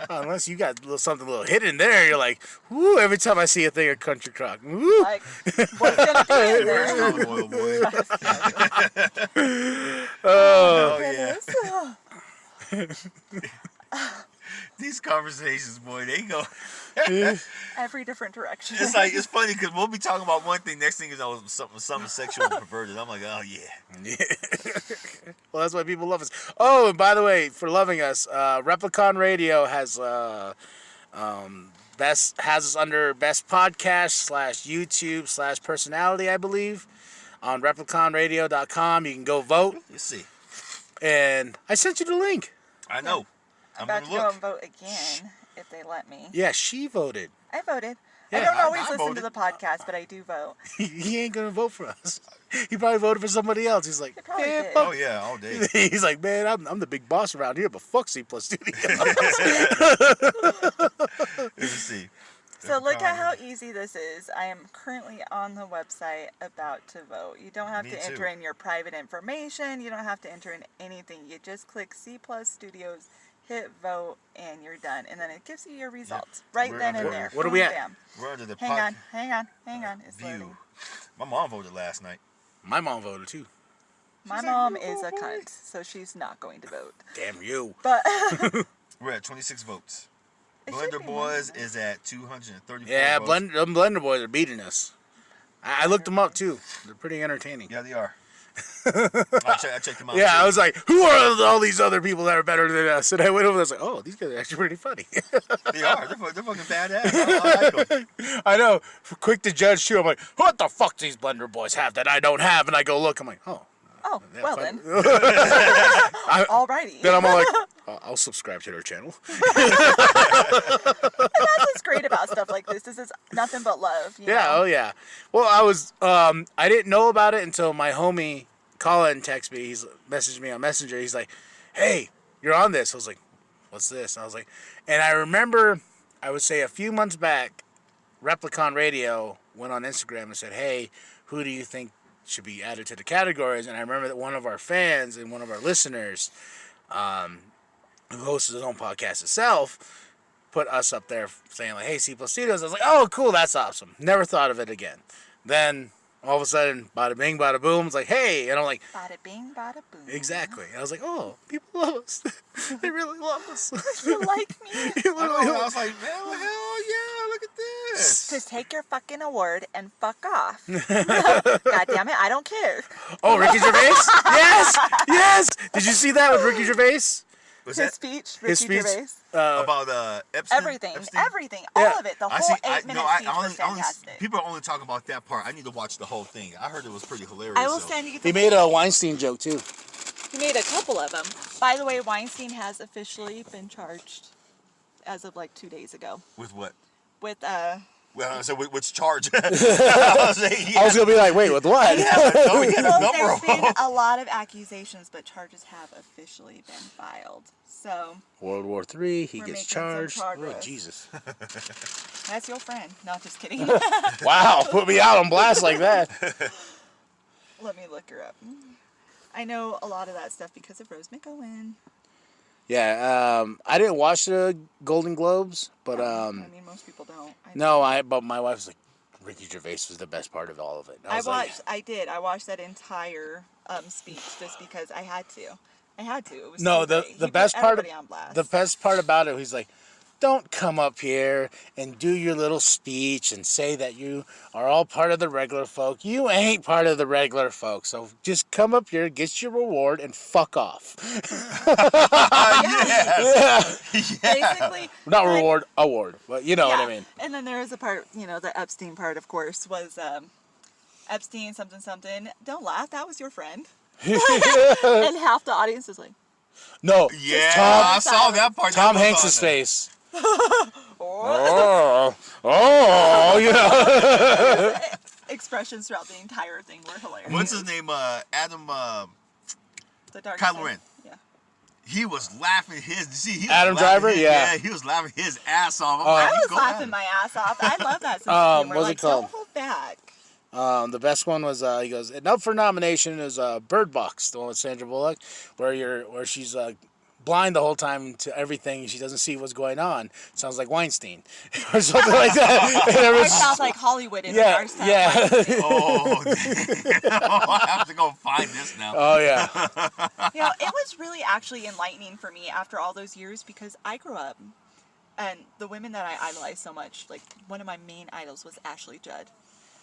Unless you got something a little hidden there, you're like, woo, every time I see a thing of Country Crock. Woo. Like, what's gonna be in there? Olive oil, boy. Oh, yeah. Goodness. These conversations, boy, they go. Every different direction. It's funny because we'll be talking about one thing, next thing is something sexual and perverted. I'm like, oh yeah. Well, that's why people love us. Oh, and by the way, for loving us, Replicon Radio has has us under best podcast /YouTube /personality, I believe, on repliconradio.com. You can go vote. Let's see. And I sent you the link. I know. I'm I'm about gonna to go look. and vote again if they let me. Yeah, she voted. I voted. Yeah, I don't always I listen voted. to the podcast, but I do vote. He ain't gonna vote for us. He probably voted for somebody else. He's like, He probably man, did. fuck. Oh yeah, all day. He's like, man, I'm the big boss around here, but fuck C Plus Studios. Let's see. So look at how easy this is. I am currently on the website about to vote. You don't have Me to too. enter in your private information. You don't have to enter in anything. You just click C Plus Studios, hit vote, and you're done. And then it gives you your results right We're then and under- there. what are we Boom, at? bam. We're under the Hang on. It's view. loading. My mom voted last night. My mom voted too. My like, mom "You is a vote." cunt, so she's not going to vote. Damn you. But We're at 26 votes. It should Blender be Boys more. is at 234 Yeah, votes. them Blender Boys are beating us. I looked them up too. They're pretty entertaining. Yeah, they are. I checked them out. Yeah, too. I was like, who are all these other people that are better than us? And I went over there, I was like, oh, these guys are actually pretty funny. They are. They're fucking badass. I like them. I know. Quick to judge too. I'm like, what the fuck do these Blender Boys have that I don't have? And I go look. I'm like, oh. oh, yeah, well fine. then. Alrighty. Then I'm all like, I'll subscribe to their channel. That's what's great about stuff like this. This is nothing but love. You Yeah, know? oh yeah. Well, I was, I didn't know about it until my homie Colin texted me. He's messaged me on Messenger. He's like, hey, you're on this. I was like, what's this? And I was like, and I remember, I would say a few months back, Replicon Radio went on Instagram and said, hey, who do you think should be added to the categories? And I remember that one of our fans and one of our listeners, who hosts his own podcast itself, put us up there saying like, hey, C Plus Studios. I was like, oh, cool, that's awesome. Never thought of it again. Then all of a sudden, bada bing, bada boom, it's like, hey, and I'm like, Bada bing, bada boom. exactly. And I was like, oh, people love us. They really love us. You like me? I was like, man, hell yeah, look at this. Just take your fucking award and fuck off. God damn it, I don't care. Oh, Ricky Gervais? Yes, yes. Did you see that with Ricky Gervais? Was His that speech, Ricky His speech. Gervais. about Epstein? Everything, Epstein? everything, Yeah. all of it. The I whole see. 8-minute speech was fantastic. People are only talking about that part. I need to watch the whole thing. I heard it was pretty hilarious. I will so. send you the He made a Weinstein joke too. He made a couple of them. By the way, Weinstein has officially been charged as of like 2 days ago With what? with Well, so which charge? I was gonna be like, wait, with what? No, he had a Well, number there's of them. been a lot of accusations, but charges have officially been filed. So World War III, he We're gets making some charged. Oh, progress. Jesus. that's your friend. No, just kidding. Wow, put me out on blast like that. Let me look her up. I know a lot of that stuff because of Rose McGowan. Yeah, I didn't watch the Golden Globes, but I mean, most people don't. but my wife's like, Ricky Gervais was the best part of all of it. I was like, watched. I did. I watched that entire speech just because I had to. It was no, so the great. He the put best part everybody on blast. the best part about it, he's like, don't come up here and do your little speech and say that you are all part of the regular folk. You ain't part of the regular folk. So just come up here, get your reward, and fuck off. Basically, Not like, reward, award. But you know what I mean. And then there was a part, the Epstein part, of course, was Epstein something. Don't laugh, that was your friend. And half the audience is like, No. Yeah, Tom, I saw that part. Tom That was Hanks' on there. face. You know. expressions throughout the entire thing were hilarious. What's his name? Adam. The dark Kylo side. Ren. Yeah. He was laughing his. See, he was Adam laughing Driver? his- Yeah. he was laughing his ass off. I'm I like, was go ahead. laughing my ass off. I love that sense of humor. what's it Like, called? don't hold back. The best one was he goes, and up for nomination is Bird Box, the one with Sandra Bullock, where she's blind the whole time to everything. She doesn't see what's going on. Sounds like Weinstein or something like that. And Or everyone's- sounds like Hollywood in yeah, our style. yeah. Oh, damn. I have to go find this now. Oh yeah. It was really actually enlightening for me after all those years because I grew up and the women that I idolized so much, like one of my main idols was Ashley Judd.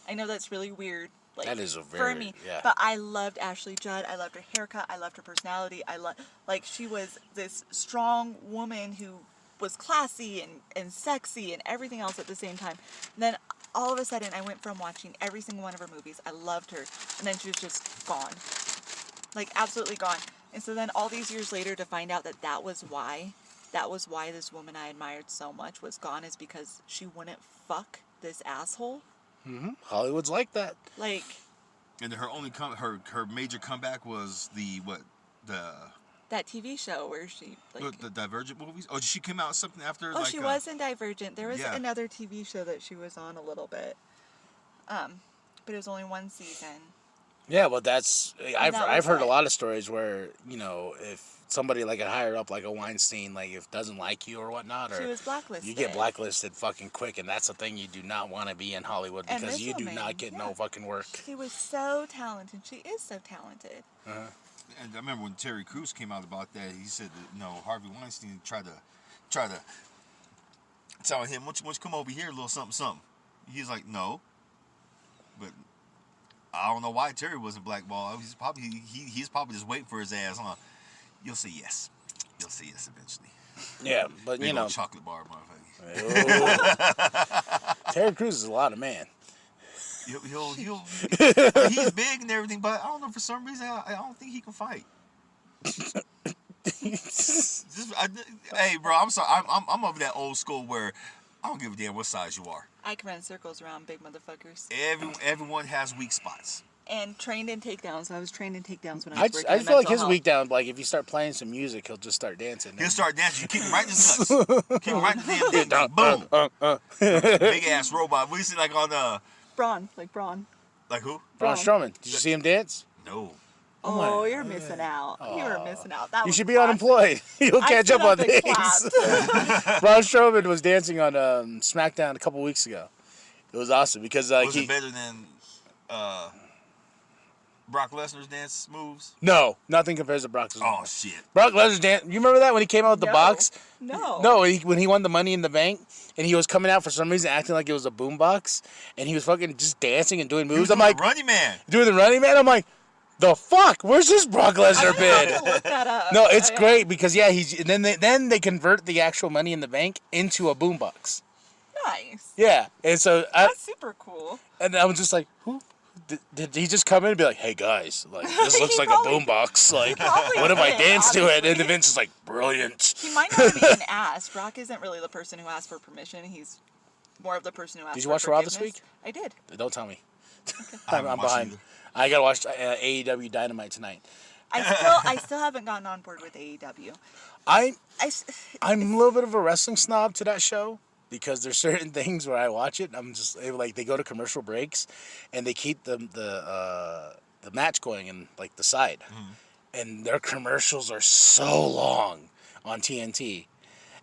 I know that's really weird. Like, That is a for very- me, yeah. but I loved Ashley Judd. I loved her haircut. I loved her personality. She was this strong woman who was classy and sexy and everything else at the same time. And then all of a sudden, I went from watching every single one of her movies. I loved her, and then she was just gone, like absolutely gone. And so then all these years later, to find out that was why this woman I admired so much was gone, is because she wouldn't fuck this asshole. Hollywood's like that. Like, And her only her major comeback was that TV show where she the Divergent movies. Oh, she came out with something after. she was in Divergent. There was yeah. another TV show that she was on a little bit, but it was only one season. Yeah, well, that's I've that was heard a it. lot of stories where if somebody like a higher up like a Weinstein if doesn't like you or whatnot, She or was blacklisted. you get blacklisted fucking quick, and that's the thing, you do not want to be in Hollywood And because this you do woman, not get no yeah. fucking work. She was so talented. She is so talented. And I remember when Terry Crews came out about that, he said that, Harvey Weinstein tried to tell him, why don't you come over here, a little something. He's like, no. But I don't know why Terry wasn't blackballed. He's probably just waiting for his ass, huh? You'll say yes. You'll say yes eventually. Yeah, but Big old chocolate bar, motherfucker. Terry Crews is a lot of man. He's big and everything, but I don't know, for some reason I don't think he can fight. Hey, bro, I'm sorry. I'm of that old school where I don't give a damn what size you are. I can run circles around big motherfuckers. Everyone has weak spots. And trained in takedowns. I was trained in takedowns when I I was working I in feel like mental his health. week down, if you start playing some music, he'll just start dancing. He'll start dancing. You kick him right in his nuts. Kick him right in the damn thing. Boom. Big ass robot. We see like on Braun, like Braun. like who? Braun Strowman. Did you see him dance? No. Oh, you're missing out. You were missing out. That You was should be classic. unemployed. You'll I catch stood up on and things. clapped. Braun Strowman was dancing on SmackDown a couple weeks ago. It was awesome because Was it better than Brock Lesnar's dance moves? No, nothing compares to Brock Lesnar. Oh shit. Brock Lesnar's dance. You remember that when he came out with the No. box? No. No, when he won the Money in the Bank, and he was coming out for some reason acting like it was a boombox, and he was fucking just dancing and doing moves. I'm like, Running Man. doing the Running Man. I'm like, the fuck? Where's this Brock Lesnar I been? have to look that up. No, it's great because he's and then they convert the actual Money in the Bank into a boombox. Nice. Yeah, and so That's super cool. I was just like, who? Did he just come in and be like, hey guys, this looks He like probably- a boombox. probably What if I did, dance to it? And honestly. the Vince is like, brilliant. He might not have even asked. Brock isn't really the person who asks for permission. He's more of the person who asks. Did you watch Raw this week? I did. Don't tell me. I haven't I'm watched behind. either. I gotta watch AEW Dynamite tonight. I still haven't gotten on board with AEW. I'm I, a little bit of a wrestling snob to that show because there's certain things where I watch it. I'm just like they go to commercial breaks, and they keep the match going in like the side, and their commercials are so long on TNT,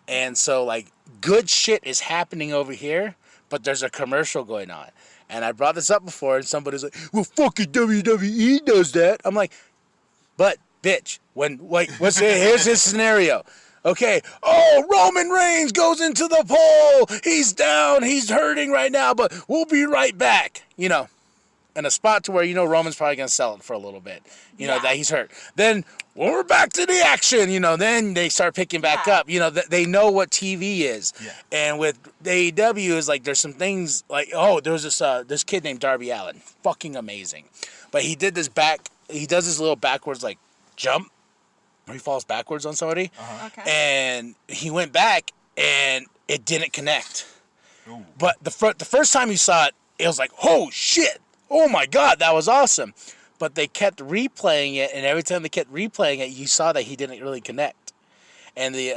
and so like good shit is happening over here, but there's a commercial going on. And I brought this up before, and somebody's like, "Well, fucking WWE does that." I'm like, "But bitch, when like here's his scenario." Okay, oh, Roman Reigns goes into the pole. He's down. He's hurting right now, but we'll be right back. You know, in a spot to where you know Roman's probably going to sell it for a little bit. You know, that he's hurt. Then when we're back to the action, you know, then they start picking back up. You know, they know what TV is. Yeah. And with AEW is like there's some things like, oh, there was this kid named Darby Allin. Fucking amazing. But he does this little backwards like jump. He falls backwards on somebody, Okay. and he went back, and it didn't connect. Ooh. But the first time you saw it, it was like, oh shit, oh my god, that was awesome. But they kept replaying it, and every time they kept replaying it, you saw that he didn't really connect. And the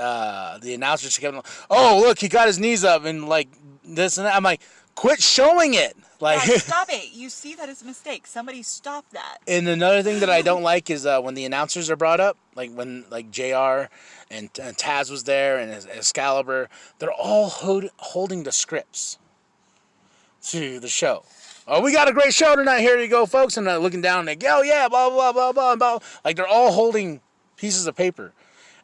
announcers kept, oh look, he got his knees up, and like this and that. I'm like, quit showing it. Like, yeah, stop it. You see that it's a mistake. Somebody stop that. And another thing that I don't like is when the announcers are brought up, like when like JR and Taz was there and Excalibur, they're all holding the scripts to the show. Oh, we got a great show tonight. Here you go, folks. And looking down and they go, oh, yeah, blah, blah, blah, blah, blah. Like they're all holding pieces of paper.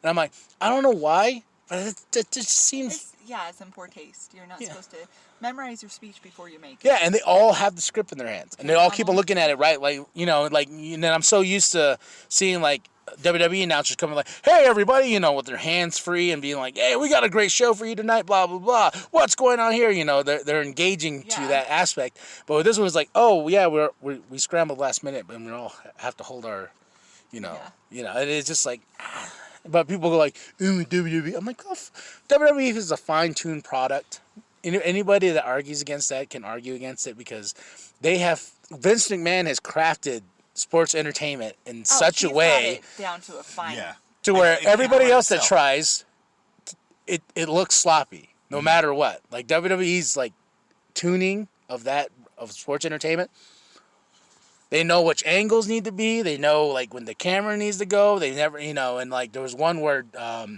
And I'm like, I don't know why, but it just seems... It's in poor taste. You're not supposed to memorize your speech before you make it. Yeah, and they all have the script in their hands. And they all keep on looking at it, right? Like, you know, like, and then I'm so used to seeing, like, WWE announcers coming like, hey, everybody, you know, with their hands free and being like, hey, we got a great show for you tonight, blah, blah, blah. What's going on here? You know, they're engaging to that aspect. But with this one, it's like, oh, yeah, we scrambled last minute, but we all have to hold our, you know, and it's just like... But people go like, ooh, WWE. I'm like, oh, WWE is a fine-tuned product. Anybody that argues against that can argue against it because Vince McMahon has crafted sports entertainment in such a way got it down to a fine. To where everybody else that tries, it looks sloppy no matter what. Like WWE's like tuning of sports entertainment. They know which angles need to be. They know, like, when the camera needs to go. They never, you know, and, like, there was one where there's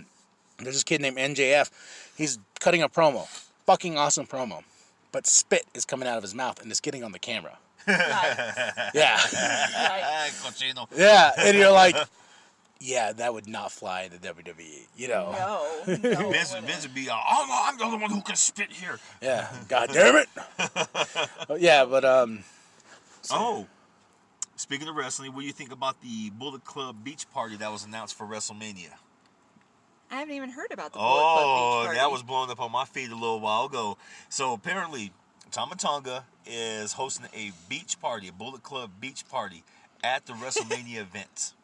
this kid named NJF. He's cutting a promo. Fucking awesome promo. But spit is coming out of his mouth, and it's getting on the camera. Nice. Yeah. Cochino. Yeah, and you're like, yeah, that would not fly in the WWE, you know. No. Vince would be, I'm the only one who can spit here. Yeah, god damn it. Yeah, but, speaking of wrestling, what do you think about the Bullet Club Beach Party that was announced for WrestleMania? I haven't even heard about the Bullet Club Beach Party. That was blowing up on my feed a little while ago. So apparently, Tama Tonga is hosting a Bullet Club Beach Party at the WrestleMania event.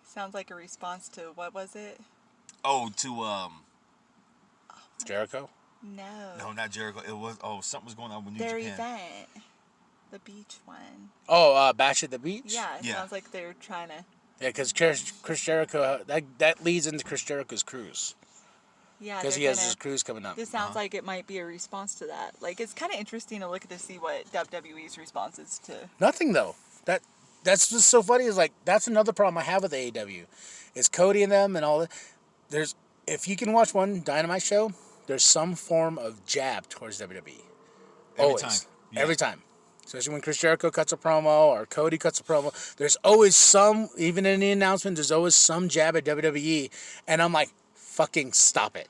Sounds like a response to, what was it? Oh, to, Jericho? No, not Jericho. It was, something was going on with New their Japan. event. The beach one. Oh, Bash at the Beach? Yeah, it sounds like they're trying to... Yeah, because Chris Jericho, that leads into Chris Jericho's cruise. Yeah, because he has his cruise coming up. This sounds like it might be a response to that. Like, it's kind of interesting to look at to see what WWE's response is to... Nothing, though. That's just so funny. Is like, that's another problem I have with AEW. Is Cody and them and all that. If you can watch one Dynamite show, there's some form of jab towards WWE. Every time. Especially when Chris Jericho cuts a promo or Cody cuts a promo. There's always some, even in the announcement, there's always some jab at WWE. And I'm like, fucking stop it.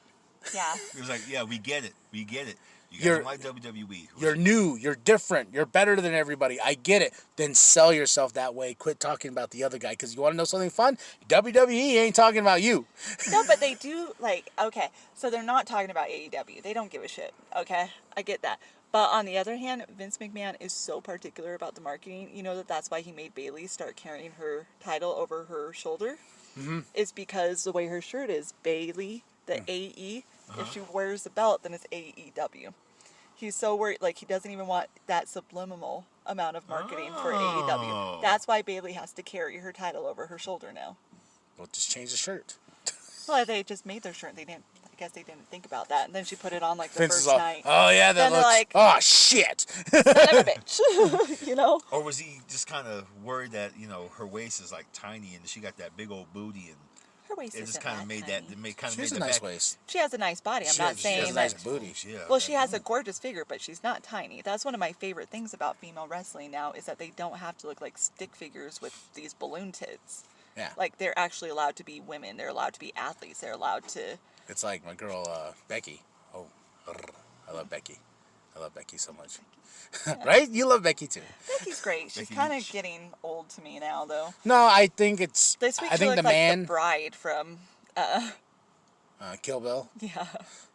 Yeah. He was like, yeah, we get it. You guys don't like WWE. You're new. You're different. You're better than everybody. I get it. Then sell yourself that way. Quit talking about the other guy. Because you want to know something fun? WWE ain't talking about you. No, but they do, like, okay. So they're not talking about AEW. They don't give a shit. Okay? I get that. But on the other hand, Vince McMahon is so particular about the marketing. You know that's why he made Bayley start carrying her title over her shoulder? Mm-hmm. It's because the way her shirt is, Bayley, the AE. If she wears the belt, then it's AEW. He's so worried, like he doesn't even want that subliminal amount of marketing for Oh. AEW. That's why Bayley has to carry her title over her shoulder now. Well, just change the shirt. Well, they just made their shirt. They didn't. I guess they didn't think about that. And then she put it on like the Vince first is all, night. oh yeah, that Then they're looks. like- Oh shit. Son of a bitch. You know. Or was he just kind of worried that her waist is like tiny and she got that big old booty and Her waist it isn't just kind of that made tiny. She has a nice waist. She has a nice body. I'm not She saying has a that. nice booty. Yeah. Well, she has a gorgeous figure, but she's not tiny. That's one of my favorite things about female wrestling now is that they don't have to look like stick figures with these balloon tits. Yeah. Like they're actually allowed to be women. They're allowed to be athletes. They're allowed to. It's like my girl Becky. Oh, I love Becky. I love Becky so much. Right? You love Becky too. Becky's great. She's Becky kind of Lynch. getting old to me now, though. No, I think it's. This week I she think looked the like man. the bride from. Kill Bill. Yeah.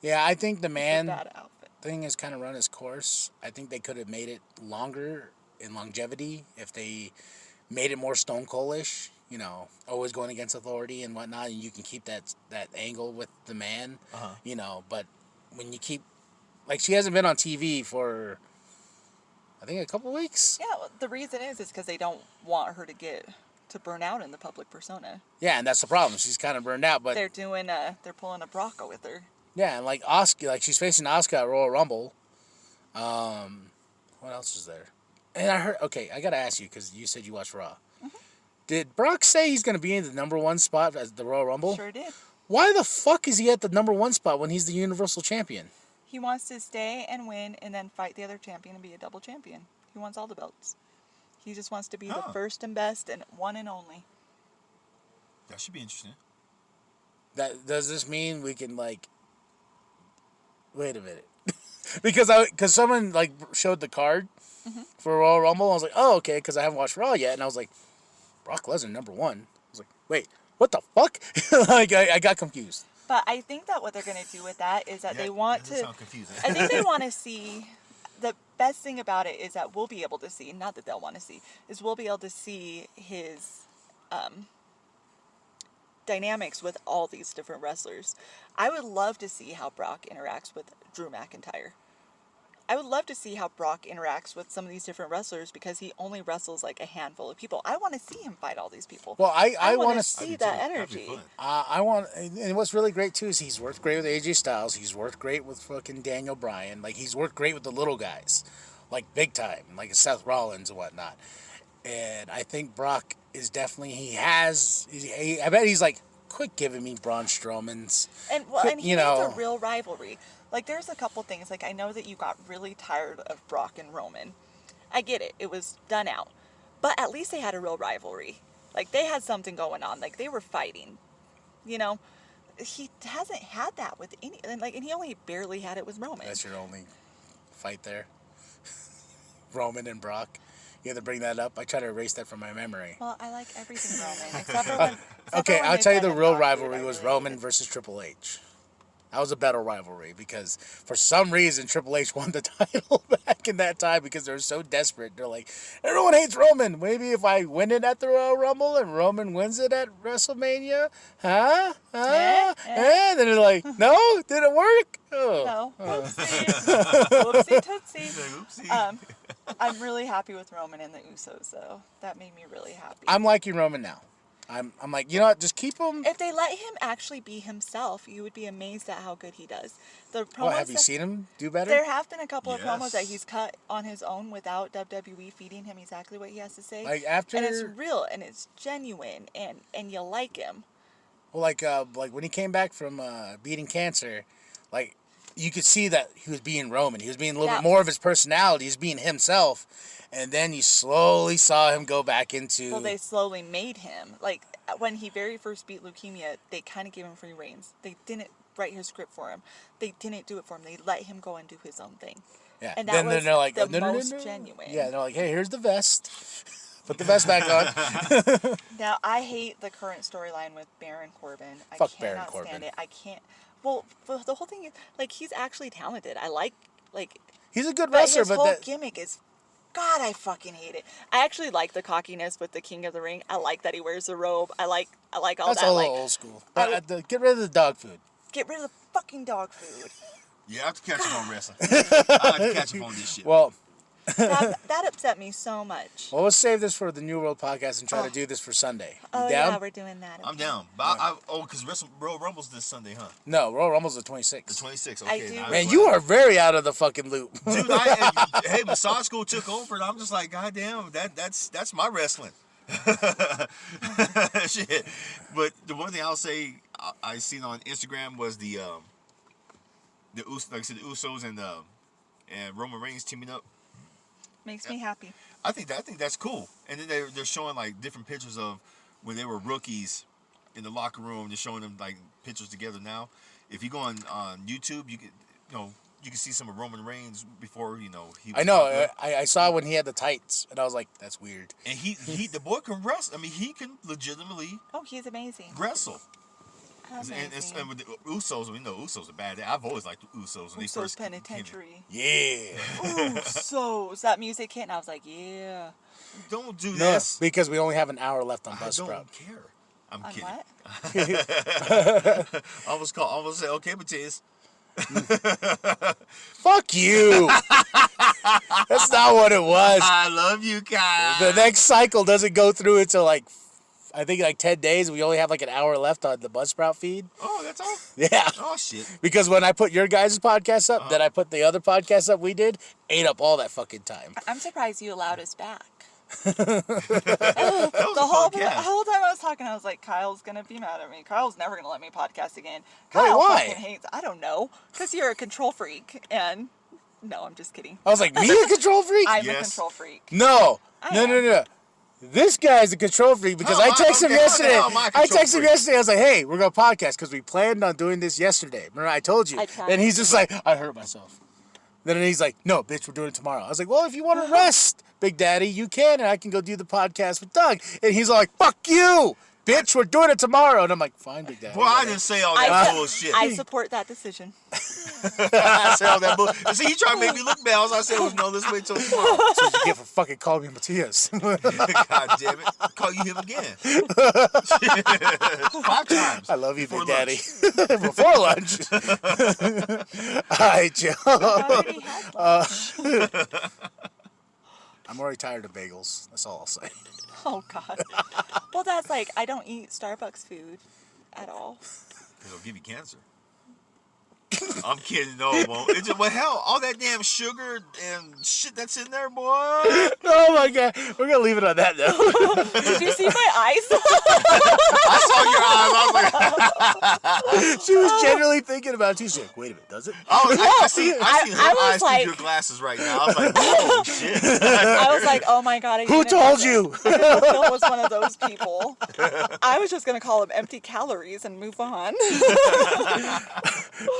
Yeah, I think the man Bad outfit. thing has kind of run its course. I think they could have made it longer in longevity if they made it more Stone Cold-ish. Always going against authority and whatnot, and you can keep that angle with the man. But when you keep, like, she hasn't been on TV for, I think, a couple weeks. Yeah, well, the reason is because they don't want her to burn out in the public persona. Yeah, and that's the problem. She's kind of burned out, but They're pulling a Bronco with her. yeah, and like Asuka, like she's facing Asuka at Royal Rumble. What else is there? And I heard. Okay, I gotta ask you because you said you watched Raw. Did Brock say he's gonna be in the number one spot at the Royal Rumble? Sure did. Why the fuck is he at the number one spot when he's the Universal Champion? He wants to stay and win and then fight the other champion and be a double champion. He wants all the belts. He just wants to be the first and best and one and only. That should be interesting. Does this mean we can like? Wait a minute, because someone like showed the card for Royal Rumble. I was like, oh okay, because I haven't watched Raw yet, and I was like, Brock Lesnar number one. I was like, wait, what the fuck? Like I got confused. But I think that what they're going to do with that is that they want that to. sound confusing. I think they want to see. The best thing about it is that we'll be able to see, not that they'll want to see, is we'll be able to see his dynamics with all these different wrestlers. I would love to see how Brock interacts with Drew McIntyre. I would love to see how Brock interacts with some of these different wrestlers because he only wrestles like a handful of people. I want to see him fight all these people. Well, I want to see that That'd be energy. fun. I want, and what's really great too is he's worked great with AJ Styles. He's worked great with fucking Daniel Bryan. Like he's worked great with the little guys, like big time, like Seth Rollins and whatnot. And I think Brock is definitely I bet he's like, quit giving me Braun Strowman's. And he needs a real rivalry. Like there's a couple things. Like I know that you got really tired of Brock and Roman. I get it. It was done out. But at least they had a real rivalry. Like they had something going on. Like they were fighting. He hasn't had that with any. And he only barely had it with Roman. That's your only fight there. Roman and Brock. You have to bring that up. I try to erase that from my memory. Well, I like everything Roman except for when. Okay, I'll tell you the real rivalry was Roman versus Triple H. That was a better rivalry because for some reason Triple H won the title back in that time because they were so desperate. They're like, everyone hates Roman. Maybe if I win it at the Royal Rumble and Roman wins it at WrestleMania, And then they're like, no, didn't work. Oh. No. Whoopsie tootsie. Oopsie. I'm really happy with Roman and the Usos, though. That made me really happy. I'm liking Roman now. I'm like, you know what? Just keep him. If they let him actually be himself, you would be amazed at how good he does. The promos. Oh, have you seen him do better? There have been a couple of Yes. promos that he's cut on his own without WWE feeding him exactly what he has to say. Like after, and it's real and it's genuine and you like him. well, like when he came back from beating cancer, like you could see that he was being Roman. He was being a little bit more of his personality. He's being himself. And then you slowly saw him go back into. Well, they slowly made him. Like, when he very first beat leukemia, they kind of gave him free reins. They didn't write his script for him. They didn't do it for him. They let him go and do his own thing. Yeah. And that was they're like, the no, most genuine. Yeah, they're like, hey, here's the vest. Put the vest back on. Now, I hate the current storyline with Baron Corbin. Fuck I Baron cannot Corbin. stand it. I can't. Well, the whole thing is, like, he's actually talented. I like. He's a good But wrestler, his but whole that, gimmick is, God, I fucking hate it. I actually like the cockiness with the King of the Ring. I like that he wears the robe. I like all that's that. a Like, little old school. But get rid of the dog food. get rid of the fucking dog food. Yeah, I have to catch up on wrestling. I have to catch up on this shit. Well, That upset me so much. well, let's save this for the New World podcast and try to do this for Sunday. You Oh down? yeah, we're doing that. I'm okay. down. But because Royal Rumble's this Sunday, huh? No, Royal Rumble's the 26th. The 26th. I Okay. do. now Man, I'm you glad. are very out of the fucking loop. Dude, hey, massage school took over, and I'm just like, God damn, that's my wrestling. Shit. But the one thing I'll say I seen on Instagram was the like I said, the Usos and Roman Reigns teaming up. Makes me happy. I think that's cool. And then they're showing like different pictures of when they were rookies in the locker room. They're showing them like pictures together now. If you go on YouTube, you can see some of Roman Reigns before he was I know. popular. I saw when he had the tights, and I was like, that's weird. And he the boy can wrestle. I mean, he can legitimately Oh, he's amazing. wrestle. Amazing. And with the Usos, we know Usos are bad. I've always liked the Usos when they Usos first came in. Penitentiary. Yeah. Usos. That music hit, and I was like, yeah. Don't do No, this. because we only have an hour left on I Buzzsprout. don't care. I'm On kidding. what? I was say okay, Matthias. Fuck you. That's not what it was. I love you guys. The next cycle doesn't go through until I think 10 days. We only have an hour left on the Buzzsprout feed. Oh, that's all. Yeah. Oh shit. Because when I put your guys' podcast up, then I put the other podcast up we did, ate up all that fucking time. I'm surprised you allowed us back. That was The a whole fun the cast. whole time I was talking, I was like, Kyle's gonna be mad at me. Kyle's never gonna let me podcast again. Wait, Kyle why? fucking hates. I don't know, because you're a control freak, and no, I'm just kidding. I was like, me a control freak? I'm a Yes. control freak. No. I No, am. no, no. This guy's a control freak because How I am I- texted him okay, how the yesterday. hell am I a I control texted him freak? yesterday. I was like, hey, we're going to podcast because we planned on doing this yesterday. Remember I told you? I tried. And he's just like, I hurt myself. Then he's like, no, bitch, we're doing it tomorrow. I was like, well, if you want to rest, Big Daddy, you can, and I can go do the podcast with Doug. And he's like, fuck you, bitch, we're doing it tomorrow. And I'm like, fine, Big Daddy. Boy, I didn't say all that bullshit. I support that decision. I said all that bullshit. See, you trying to make me look bad. All I said was, no, let's wait till tomorrow. That's what you get for fucking calling me Matthias. God damn it. Call you him again. 5 times. I love you, Before Big lunch. Daddy. Before lunch. All right, Joe. I already had lunch. I'm already tired of bagels. That's all I'll say. Oh God. Well, that's like I don't eat Starbucks food at all. It'll give you cancer. I'm kidding, no, it won't. It's just, well, hell, all that damn sugar and shit that's in there, boy. Oh my God. We're going to leave it on that note. Did you see my eyes? I saw your eyes. I was like, She was genuinely thinking about it too. She's like, wait a minute, does it? I see her I eyes was like- through your glasses right now. I was like, oh, shit. I was like, oh my God. I Who didn't told know you? that Phil was one of those people. I was just gonna call him empty calories and move on.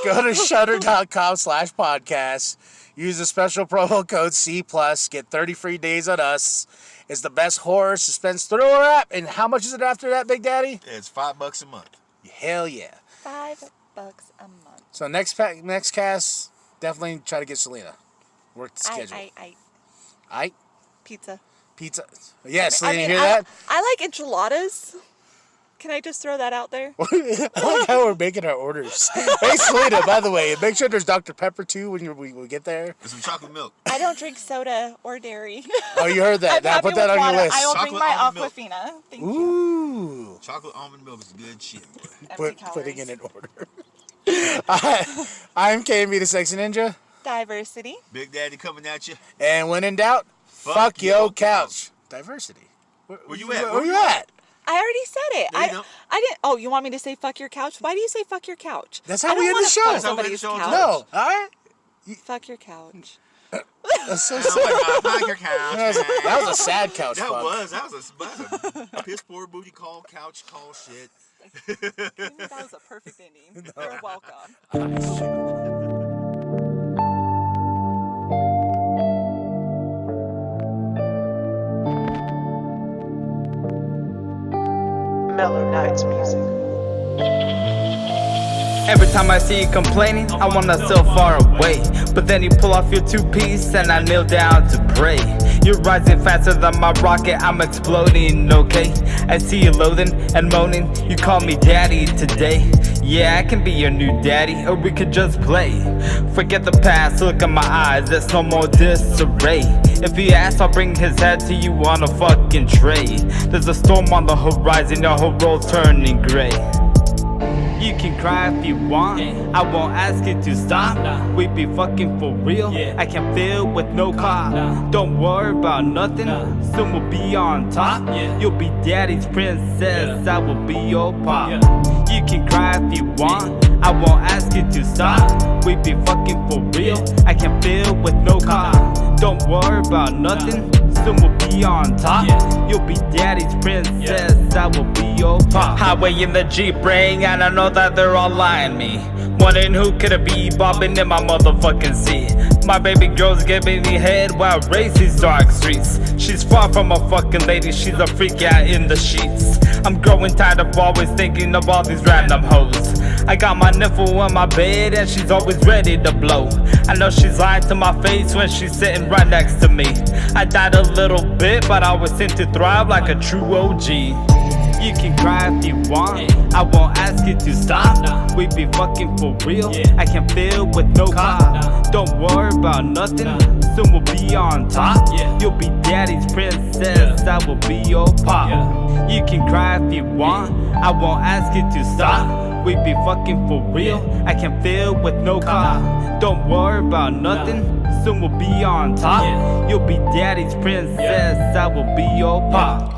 Go to shudder.com/podcast. Use the special promo code C+. Get 30 free days on us. It's the best horror suspense thriller app. And how much is it after that, Big Daddy? It's $5 a month. Hell yeah. $5 a month. So next cast, definitely try to get Selena. Work the schedule. I pizza. Pizza. Yeah, Selena, I you mean, hear that? I like enchiladas. Can I just throw that out there? I like how we're making our orders. Hey, Selena, by the way, make sure there's Dr. Pepper too when we get there. There's some chocolate milk. I don't drink soda or dairy. Oh, you heard that. I'm Now happy put that with on your water. list. I will bring Chocolate my almond milk. Aquafina. Thank you. Ooh. Chocolate almond milk is good shit, boy. Empty Putting it calories. in order. I'm KMB the Sexy Ninja. Diversity. Big Daddy coming at you. And when in doubt, fuck yo couch. Diversity. Where you at? Where you at? I already said it. There you go. I didn't. Oh, you want me to say fuck your couch? Why do you say fuck your couch? That's how I we don't end the wanna show. fuck That's how we end the somebody's show. couch. No, all right? Fuck your couch. That's so Oh sad. my God, fuck your couch, man. That was a sad couch That fuck. was a piss poor booty call, couch call shit. That was a perfect ending. You're welcome. Mellow Nights music. Every time I see you complaining, I wanna so far away. But then you pull off your two-piece and I kneel down to pray. You're rising faster than my rocket, I'm exploding, okay? I see you loathing and moaning, you call me daddy today. Yeah, I can be your new daddy, or we could just play. Forget the past, look in my eyes, there's no more disarray. If he asks, I'll bring his head to you on a fucking tray. There's a storm on the horizon, your whole world's turning gray. You can cry if you want, I won't ask you to stop. We be fucking for real, I can feel with no cop. Don't worry about nothing, soon we'll be on top. You'll be daddy's princess, I will be your pop. You can cry if you want, I won't ask you to stop. We be fucking for real, I can feel with no cop. Don't worry about nothing, soon we'll be on top. You'll be daddy's princess, I will be your pop. Highway in the Jeep ring, and I know that they're all lying me. Wondering who could it be bobbing in my motherfucking seat. My baby girl's giving me head while I race these dark streets. She's far from a fucking lady, she's a freak out in the sheets. I'm growing tired of always thinking of all these random hoes. I got my niffle on my bed and she's always ready to blow. I know she's lying to my face when she's sitting right next to me. I died a little bit, but I always seem to thrive like a true OG. You can cry if you want, I won't ask you to stop. We be fucking for real, I can feel with no cop. Don't worry about nothing, soon we'll be on top. You'll be daddy's princess, I will be your pop. You can cry if you want, I won't ask you to stop. We be fucking for real, I can feel with no cop. Don't worry about nothing, soon we'll be on top. You'll be daddy's princess, I will be your pop.